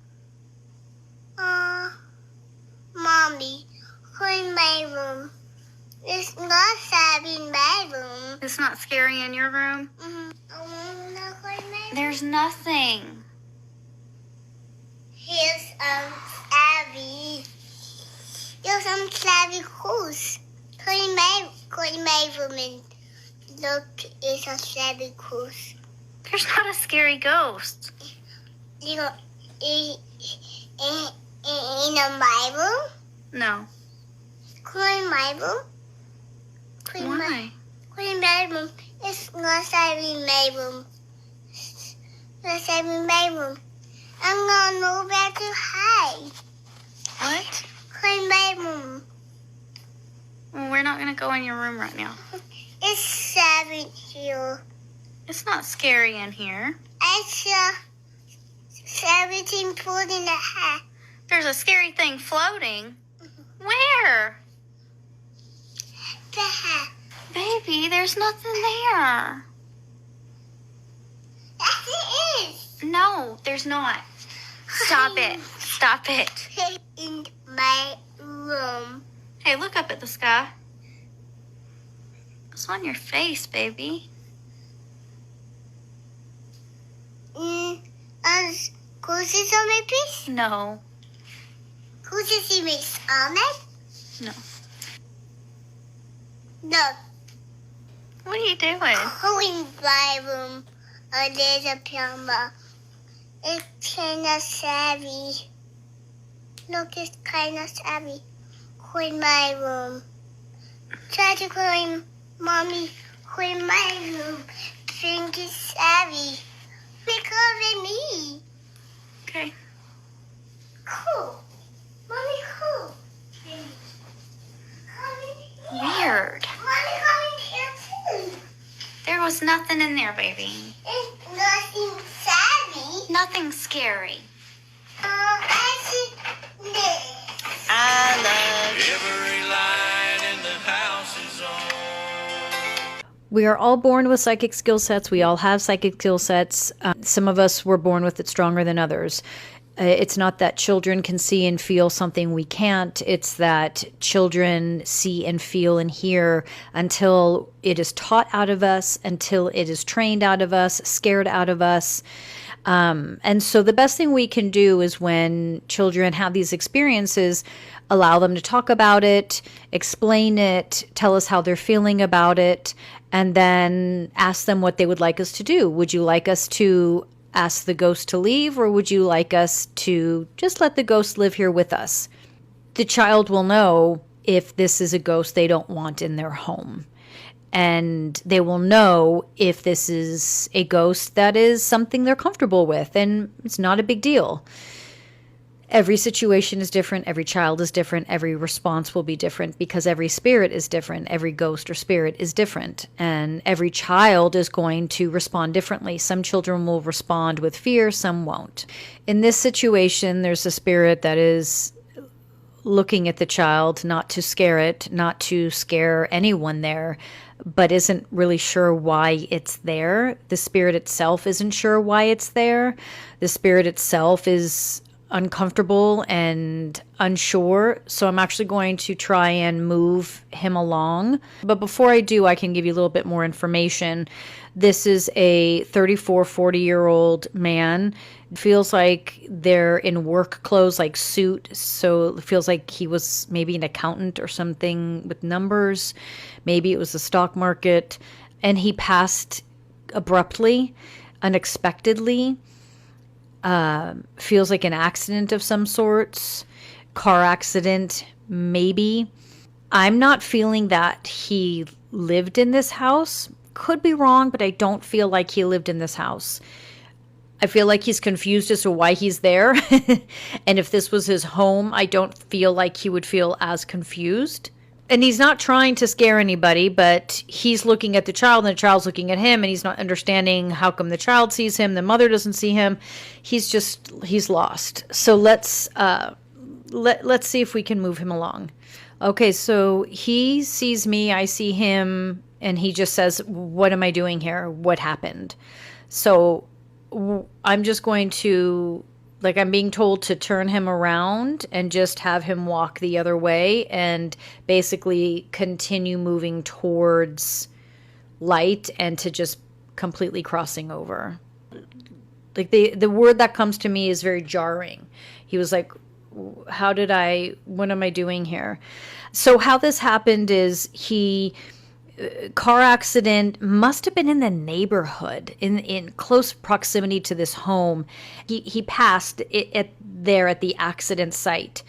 Mommy, go in my room. It's not sad in my room. It's not scary in your room? Mm-hmm. I wanna go in my room. There's nothing. Here's Abby. There's some savvy goose. Go in my room and look, it's a savvy goose. There's not a scary ghost. You know, in my room? No. Go in my room. Why? Go in my room. It's not savvy in my room. Not savvy in my room. I'm gonna know where to hide. What? Go in my room. Well, we're not going to go in your room right now. It's savvy here. It's not scary in here. I saw everything floating in the hat. There's a scary thing floating. Where? The hat. Baby, there's nothing there. Yes, it is. No, there's not. Stop it. Stop it. In my room. Hey, look up at the sky. What's on your face, baby? Gooses on my face? No. Gooses in my stomach? No. No. What are you doing? Go in my room. There's a pajama. It's kind of savvy. Look, it's kind of savvy. Go in my room. Try to go in, Mommy. Go in my room. Think it's savvy. Because of me. Okay. Cool. Mommy, cool. Come in here. Weird. Mommy, come in here too. There was nothing in there, baby. It's nothing savvy. Nothing scary. I see this. I love you. Every line in the house is on. We are all born with psychic skill sets. We all have psychic skill sets. Some of us were born with it stronger than others. It's not that children can see and feel something we can't. It's that children see and feel and hear until it is taught out of us, until it is trained out of us, scared out of us. And so the best thing we can do is when children have these experiences, allow them to talk about it, explain it, tell us how they're feeling about it, and then ask them what they would like us to do. Would you like us to ask the ghost to leave, or would you like us to just let the ghost live here with us? The child will know if this is a ghost they don't want in their home. And they will know if this is a ghost that is something they're comfortable with, and it's not a big deal. Every situation is different. Every child is different. Every response will be different because every spirit is different. Every ghost or spirit is different. And every child is going to respond differently. Some children will respond with fear, some won't. In this situation, there's a spirit that is looking at the child, not to scare it, not to scare anyone there, but isn't really sure why it's there. The spirit itself isn't sure why it's there. The spirit itself is uncomfortable and unsure, so I'm actually going to try and move him along. But before I do, I can give you a little bit more information. This is a 40-year-old man. It feels like they're in work clothes, like suit, so it feels like he was maybe an accountant or something with numbers. Maybe it was the stock market, and he passed abruptly, unexpectedly. Feels like an accident of some sorts, car accident, maybe. I'm not feeling that he lived in this house. Could be wrong, but I don't feel like he lived in this house. I feel like he's confused as to why he's there. And if this was his home, I don't feel like he would feel as confused. And he's not trying to scare anybody, but he's looking at the child and the child's looking at him, and he's not understanding how come the child sees him, the mother doesn't see him. He's lost. So let's see if we can move him along. Okay, so he sees me, I see him, and he just says, "What am I doing here? What happened?" So I'm just going to, like, I'm being told to turn him around and just have him walk the other way and basically continue moving towards light and to just completely crossing over. Like, the word that comes to me is very jarring. He was like, what am I doing here? So how this happened is car accident, must have been in the neighborhood, in close proximity to this home. He passed it at the accident site,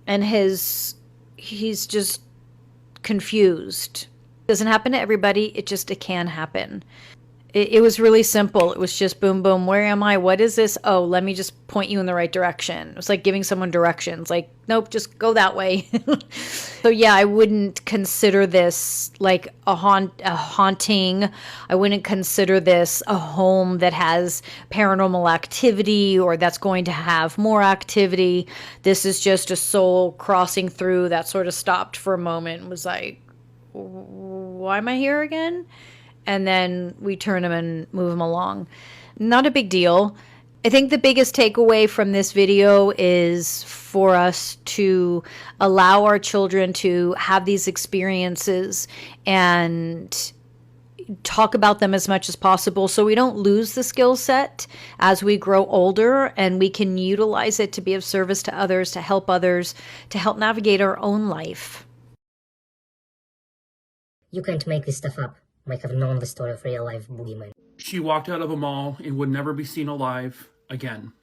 and he's just confused. Doesn't happen to everybody. It can happen. It was really simple. It was just boom, boom. Where am I? What is this? Oh, let me just point you in the right direction. It was like giving someone directions. Like, nope, just go that way. So yeah, I wouldn't consider this like a haunting. I wouldn't consider this a home that has paranormal activity or that's going to have more activity. This is just a soul crossing through that sort of stopped for a moment and was like, why am I here again? And then we turn him and move him along. Not a big deal. I think the biggest takeaway from this video is for us to allow our children to have these experiences and talk about them as much as possible so we don't lose the skill set as we grow older, and we can utilize it to be of service to others, to help navigate our own life. You can't make this stuff up. Might have known the story of real-life boogeyman. She walked out of a mall and would never be seen alive again.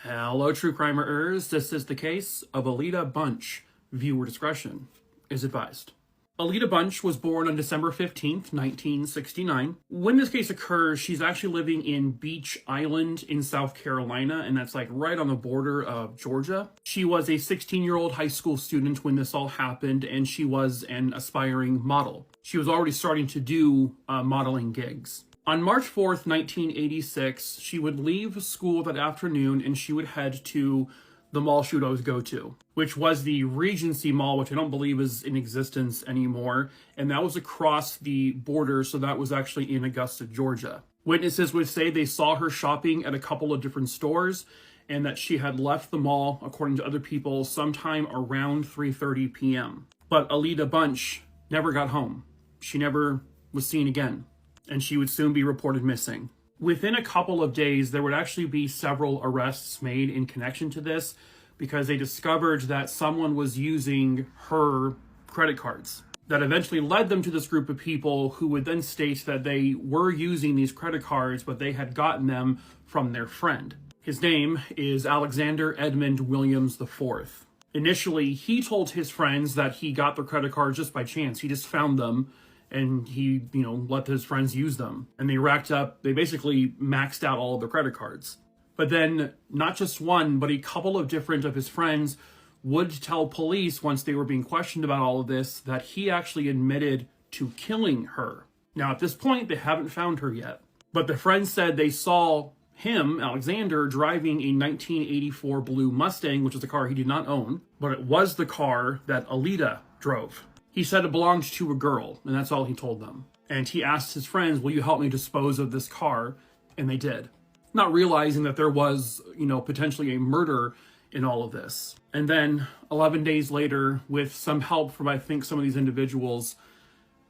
Hello, true crimers. This is the case of Alita Bunch. Viewer discretion is advised. Alita Bunch was born on December 15th, 1969. When this case occurs, she's actually living in Beach Island in South Carolina, and that's like right on the border of Georgia. She was a 16-year-old high school student when this all happened, and she was an aspiring model. She was already starting to do modeling gigs. On March 4th, 1986, she would leave school that afternoon and she would head to the mall she would always go to, which was the Regency Mall, which I don't believe is in existence anymore. And that was across the border, so that was actually in Augusta, Georgia. Witnesses would say they saw her shopping at a couple of different stores, and that she had left the mall, according to other people, sometime around 3:30 p.m. But Alida Bunch never got home. She never was seen again, and she would soon be reported missing. Within a couple of days, there would actually be several arrests made in connection to this because they discovered that someone was using her credit cards. That eventually led them to this group of people who would then state that they were using these credit cards, but they had gotten them from their friend. His name is Alexander Edmund Williams IV. Initially, he told his friends that he got their credit cards just by chance. He just found them and he, let his friends use them. And they basically maxed out all of their credit cards. But then not just one, but a couple of different of his friends would tell police once they were being questioned about all of this that he actually admitted to killing her. Now, at this point, they haven't found her yet. But the friends said they saw him, Alexander, driving a 1984 blue Mustang, which is a car he did not own, but it was the car that Alida drove. He said it belonged to a girl, and that's all he told them. And he asked his friends, will you help me dispose of this car? And they did. Not realizing that there was, potentially a murder in all of this. And then 11 days later, with some help from, I think, some of these individuals,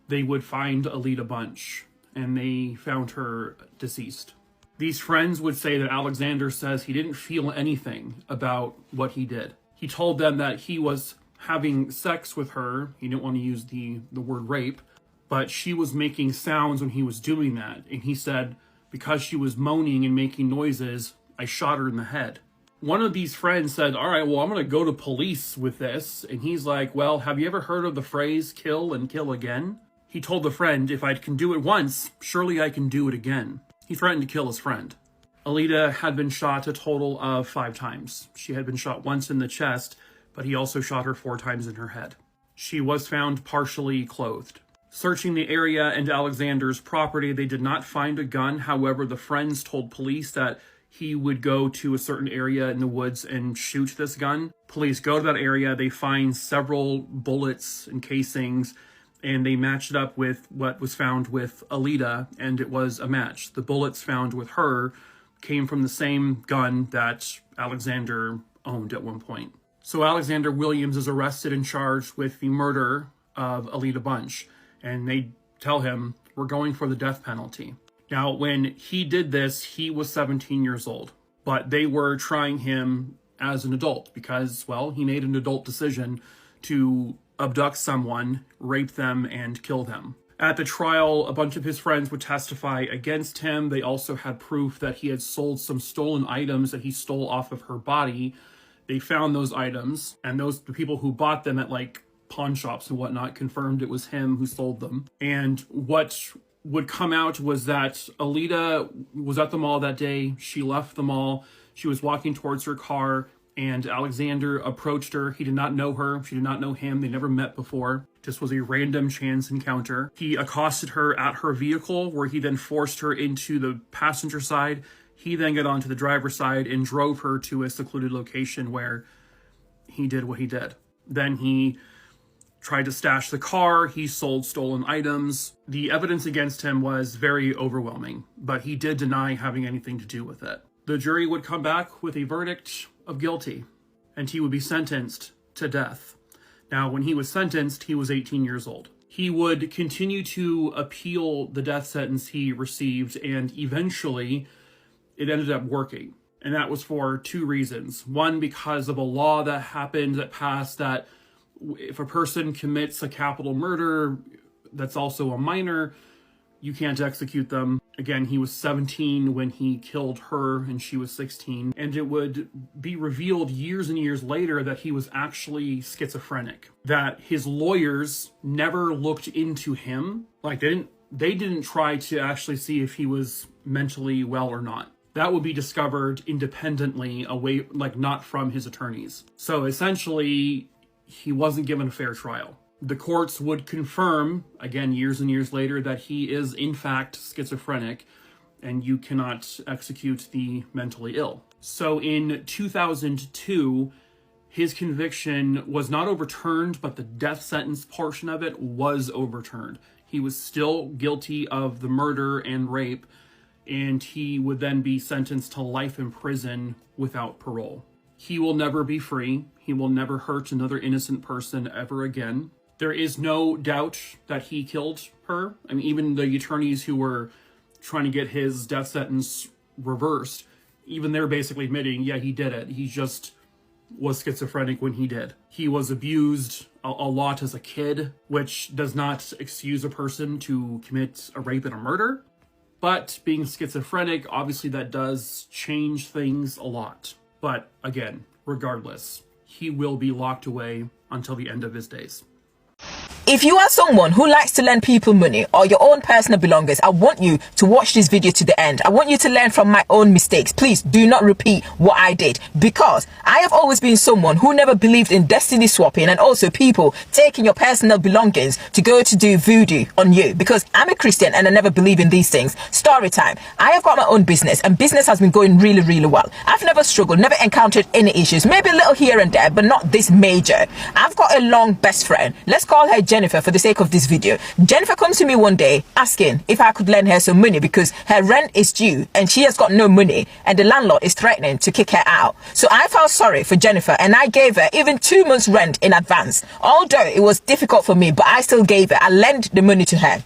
they would find Alida Bunch, and they found her deceased. These friends would say that Alexander says he didn't feel anything about what he did. He told them that he was having sex with her. He didn't want to use the word rape, but she was making sounds when he was doing that. And he said, because she was moaning and making noises, I shot her in the head. One of these friends said, all right, well, I'm going to go to police with this. And he's like, well, have you ever heard of the phrase kill and kill again? He told the friend, if I can do it once, surely I can do it again. He threatened to kill his friend. Alida had been shot a total of 5 times. She had been shot once in the chest, but he also shot her 4 times in her head. She was found partially clothed. Searching the area and Alexander's property, they did not find a gun. However, the friends told police that he would go to a certain area in the woods and shoot this gun. Police go to that area, they find several bullets and casings, and they matched it up with what was found with Alida, and it was a match. The bullets found with her came from the same gun that Alexander owned at one point. So Alexander Williams is arrested and charged with the murder of Alida Bunch, and they tell him, we're going for the death penalty. Now, when he did this, he was 17 years old, but they were trying him as an adult because, well, he made an adult decision to abduct someone, rape them, and kill them. At the trial, a bunch of his friends would testify against him. They also had proof that he had sold some stolen items that he stole off of her body. They found those items, and the people who bought them at pawn shops and whatnot confirmed it was him who sold them. And what would come out was that Alida was at the mall that day. She left the mall. She was walking towards her car, and Alexander approached her. He did not know her. She did not know him. They never met before. This was a random chance encounter. He accosted her at her vehicle, where he then forced her into the passenger side. He then got onto the driver's side and drove her to a secluded location where he did what he did. Then he tried to stash the car. He sold stolen items. The evidence against him was very overwhelming, but he did deny having anything to do with it. The jury would come back with a verdict of guilty, and he would be sentenced to death. Now, when he was sentenced, he was 18 years old. He would continue to appeal the death sentence he received, and eventually it ended up working. And that was for 2 reasons. One, because of a law that passed that if a person commits a capital murder that's also a minor, you can't execute them. Again, he was 17 when he killed her, and she was 16. And it would be revealed years and years later that he was actually schizophrenic. That his lawyers never looked into him. They didn't try to actually see if he was mentally well or not. That would be discovered independently, away, not from his attorneys. So essentially, he wasn't given a fair trial. The courts would confirm, again, years and years later, that he is in fact schizophrenic, and you cannot execute the mentally ill. So in 2002, his conviction was not overturned, but the death sentence portion of it was overturned. He was still guilty of the murder and rape, and he would then be sentenced to life in prison without parole. He will never be free. He will never hurt another innocent person ever again. There is no doubt that he killed her. I mean, even the attorneys who were trying to get his death sentence reversed, even they're basically admitting, yeah, he did it. He just was schizophrenic when he did. He was abused a lot as a kid, which does not excuse a person to commit a rape and a murder. But being schizophrenic, obviously that does change things a lot. But again, regardless, he will be locked away until the end of his days. If you are someone who likes to lend people money or your own personal belongings, I want you to watch this video to the end. I want you to learn from my own mistakes. Please do not repeat what I did, because I have always been someone who never believed in destiny swapping and also people taking your personal belongings to go to do voodoo on you, because I'm a Christian and I never believe in these things. Story time. I have got my own business and business has been going really, really well. I've never struggled, never encountered any issues, maybe a little here and there, but not this major. I've got a long best friend. Let's call her Jennifer for the sake of this video. Jennifer comes to me one day asking if I could lend her some money because her rent is due and she has got no money and the landlord is threatening to kick her out. So I felt sorry for Jennifer and I gave her even 2 months rent in advance. Although it was difficult for me, but I still gave her. I lent the money to her.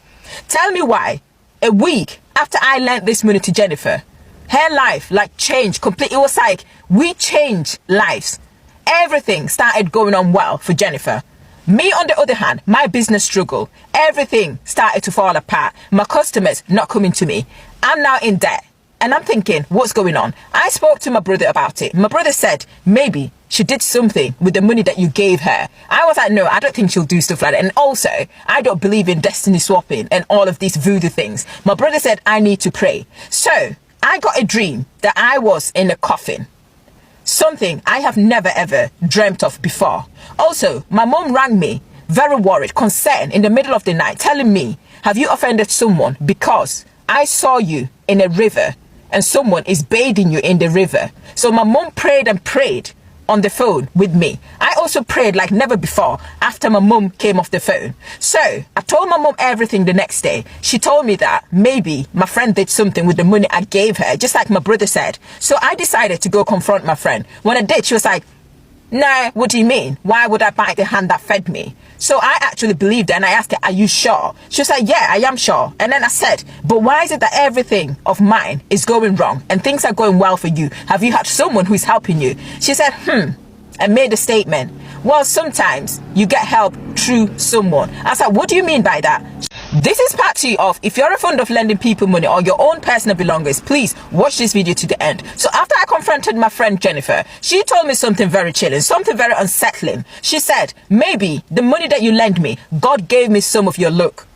Tell me why a week after I lent this money to Jennifer, her life like changed completely. It was like we changed lives. Everything started going on well for Jennifer. Me, on the other hand, my business struggled. Everything started to fall apart. My customers not coming to me. I'm now in debt. And I'm thinking, what's going on? I spoke to my brother about it. My brother said, maybe she did something with the money that you gave her. I was like, no, I don't think she'll do stuff like that. And also, I don't believe in destiny swapping and all of these voodoo things. My brother said, I need to pray. So I got a dream that I was in a coffin. Something I have never ever dreamt of before. Also, my mom rang me, very worried, concerned, in the middle of the night, telling me, have you offended someone? Because I saw you in a river and someone is bathing you in the river. So my mom prayed and prayed on the phone with me. I also prayed like never before after my mom came off the phone. So I told my mom everything the next day. She told me that maybe my friend did something with the money I gave her, just like my brother said. So I decided to go confront my friend. When I did, she was like, nah, what do you mean? Why would I bite the hand that fed me? So I actually believed her and I asked her, are you sure? She was like, yeah, I am sure. And then I said, but why is it that everything of mine is going wrong and things are going well for you? Have you had someone who is helping you? She said, and made a statement. Well, sometimes you get help through someone. I said, what do you mean by that? This is part 2 of, if you're a fond of lending people money or your own personal belongings, please watch this video to the end. So after I confronted my friend Jennifer, she told me something very chilling, something very unsettling. She said, maybe the money that you lend me, God gave me some of your luck.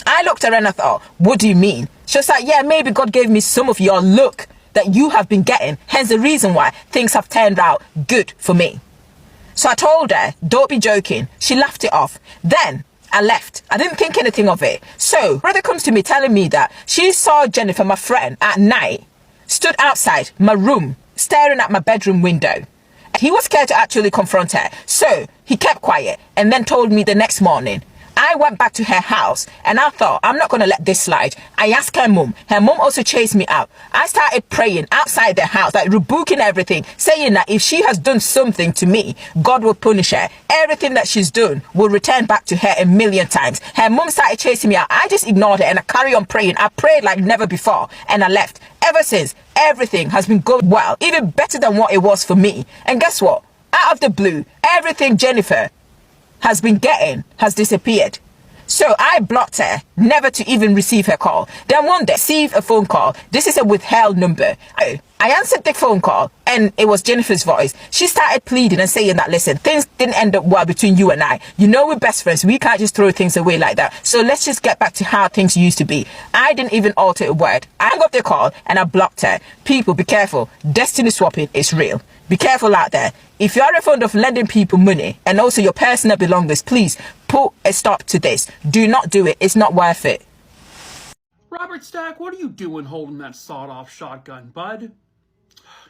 I looked around and I thought, what do you mean? She was like, yeah, maybe God gave me some of your luck that you have been getting, hence the reason why things have turned out good for me. So I told her, don't be joking. She laughed it off. Then I left. I didn't think anything of it. So brother comes to me telling me that she saw Jennifer, my friend, at night, stood outside my room, staring at my bedroom window. He was scared to actually confront her. So he kept quiet and then told me the next morning. I went back to her house and I thought, I'm not going to let this slide. I asked her mom. Her mom also chased me out. I started praying outside the house, like rebuking everything, saying that if she has done something to me, God will punish her. Everything that she's done will return back to her a million times. Her mom started chasing me out. I just ignored her and I carried on praying. I prayed like never before and I left. Ever since, everything has been going well, even better than what it was for me. And guess what? Out of the blue, everything Jennifer has been getting has disappeared. So I blocked her, never to even receive her call. Then one day, received a phone call. This is a withheld number. I answered the phone call and it was Jennifer's voice. She started pleading and saying that, listen, things didn't end up well between you and I. You know, we're best friends. We can't just throw things away like that. So let's just get back to how things used to be. I didn't even alter a word. I got the call and I blocked her. People, be careful. Destiny swapping is real. Be careful out there. If you're a fond of lending people money and also your personal belongings, please put a stop to this. Do not do it. It's not worth it. Robert Stack, what are you doing holding that sawed-off shotgun, bud?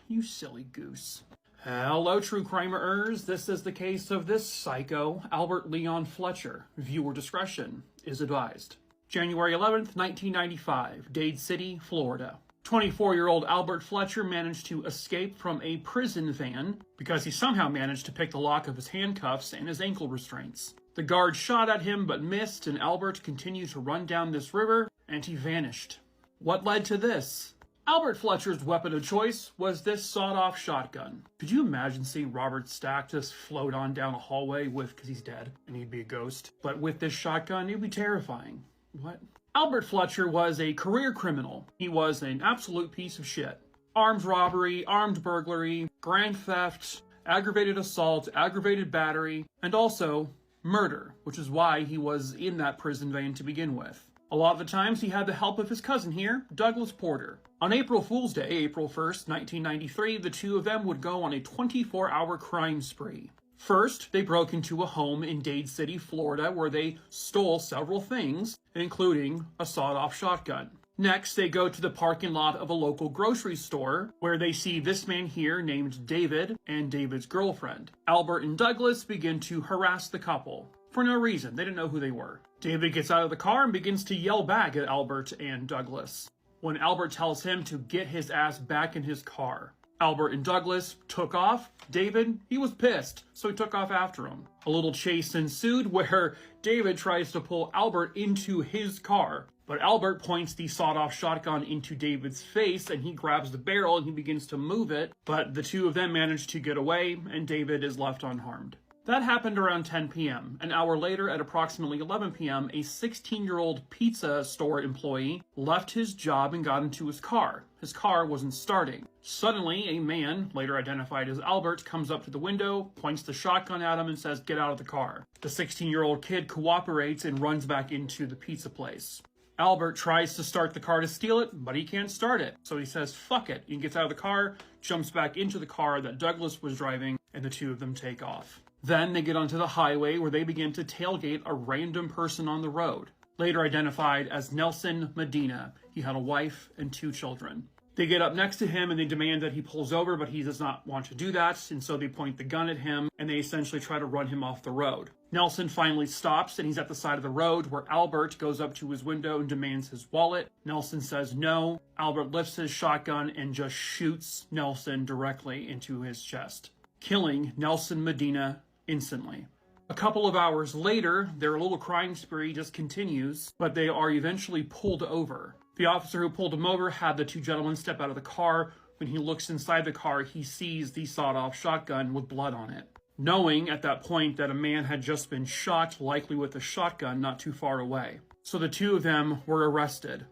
You silly goose. Hello, true crimer-ers. This is the case of this psycho, Albert Leon Fletcher. Viewer discretion is advised. January 11th, 1995, Dade City, Florida. 24-year-old Albert Fletcher managed to escape from a prison van because he somehow managed to pick the lock of his handcuffs and his ankle restraints. The guard shot at him but missed, and Albert continued to run down this river, and he vanished. What led to this? Albert Fletcher's weapon of choice was this sawed-off shotgun. Could you imagine seeing Robert Stack just float on down a hallway because he's dead and he'd be a ghost? But with this shotgun, it'd be terrifying. What? Albert Fletcher was a career criminal. He was an absolute piece of shit. Armed robbery, armed burglary, grand theft, aggravated assault, aggravated battery, and also murder, which is why he was in that prison van to begin with. A lot of the times he had the help of his cousin here, Douglas Porter. On April Fool's Day, April 1st, 1993, the two of them would go on a 24-hour crime spree. First, they broke into a home in Dade City, Florida, where they stole several things, including a sawed-off shotgun. Next, they go to the parking lot of a local grocery store, where they see this man here named David and David's girlfriend. Albert and Douglas begin to harass the couple. For no reason, they didn't know who they were. David gets out of the car and begins to yell back at Albert and Douglas. When Albert tells him to get his ass back in his car. Albert and Douglas took off. David, he was pissed, so he took off after him. A little chase ensued where David tries to pull Albert into his car. But Albert points the sawed-off shotgun into David's face, and he grabs the barrel and he begins to move it. But the two of them manage to get away, and David is left unharmed. That happened around 10 p.m. An hour later, at approximately 11 p.m., a 16-year-old pizza store employee left his job and got into his car. His car wasn't starting. Suddenly, a man, later identified as Albert, comes up to the window, points the shotgun at him, and says, "Get out of the car." The 16-year-old kid cooperates and runs back into the pizza place. Albert tries to start the car to steal it, but he can't start it. So he says, "Fuck it." He gets out of the car, jumps back into the car that Douglas was driving, and the two of them take off. Then they get onto the highway where they begin to tailgate a random person on the road, later identified as Nelson Medina. He had a wife and 2 children. They get up next to him and they demand that he pulls over, but he does not want to do that, and so they point the gun at him and they essentially try to run him off the road. Nelson finally stops and he's at the side of the road where Albert goes up to his window and demands his wallet. Nelson says no. Albert lifts his shotgun and just shoots Nelson directly into his chest, killing Nelson Medina instantly. A couple of hours later, their little crime spree just continues, but they are eventually pulled over. The officer who pulled him over had the 2 gentlemen step out of the car. When he looks inside the car, he sees the sawed-off shotgun with blood on it. Knowing at that point that a man had just been shot, likely with a shotgun, not too far away. So the 2 of them were arrested.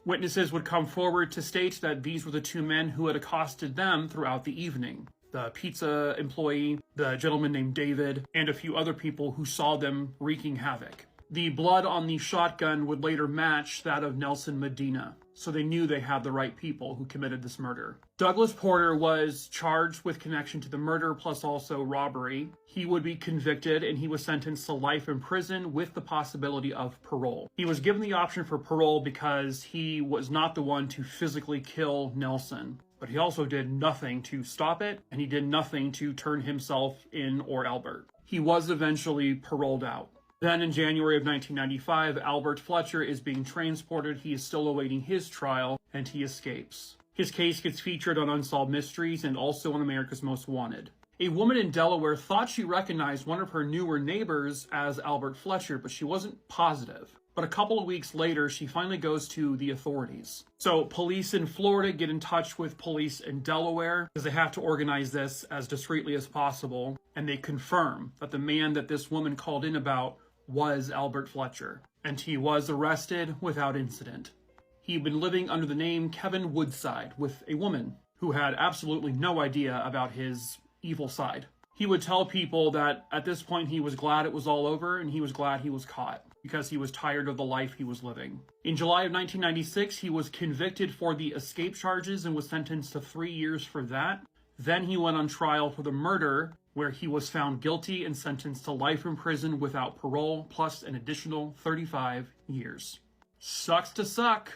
Witnesses would come forward to state that these were the 2 men who had accosted them throughout the evening. The pizza employee, the gentleman named David, and a few other people who saw them wreaking havoc. The blood on the shotgun would later match that of Nelson Medina, so they knew they had the right people who committed this murder. Douglas Porter was charged with connection to the murder plus also robbery. He would be convicted and he was sentenced to life in prison with the possibility of parole. He was given the option for parole because he was not the one to physically kill Nelson. But he also did nothing to stop it, and he did nothing to turn himself in or Albert. He was eventually paroled out. Then in January of 1995, Albert Fletcher is being transported. He is still awaiting his trial, and he escapes. His case gets featured on Unsolved Mysteries and also on America's Most Wanted. A woman in Delaware thought she recognized one of her newer neighbors as Albert Fletcher, but she wasn't positive. But a couple of weeks later, she finally goes to the authorities. So police in Florida get in touch with police in Delaware because they have to organize this as discreetly as possible. And they confirm that the man that this woman called in about was Albert Fletcher. And he was arrested without incident. He'd been living under the name Kevin Woodside with a woman who had absolutely no idea about his evil side. He would tell people that at this point he was glad it was all over and he was glad he was caught because he was tired of the life he was living. In July of 1996, he was convicted for the escape charges and was sentenced to 3 years for that. Then he went on trial for the murder, where he was found guilty and sentenced to life in prison without parole, plus an additional 35 years. Sucks to suck.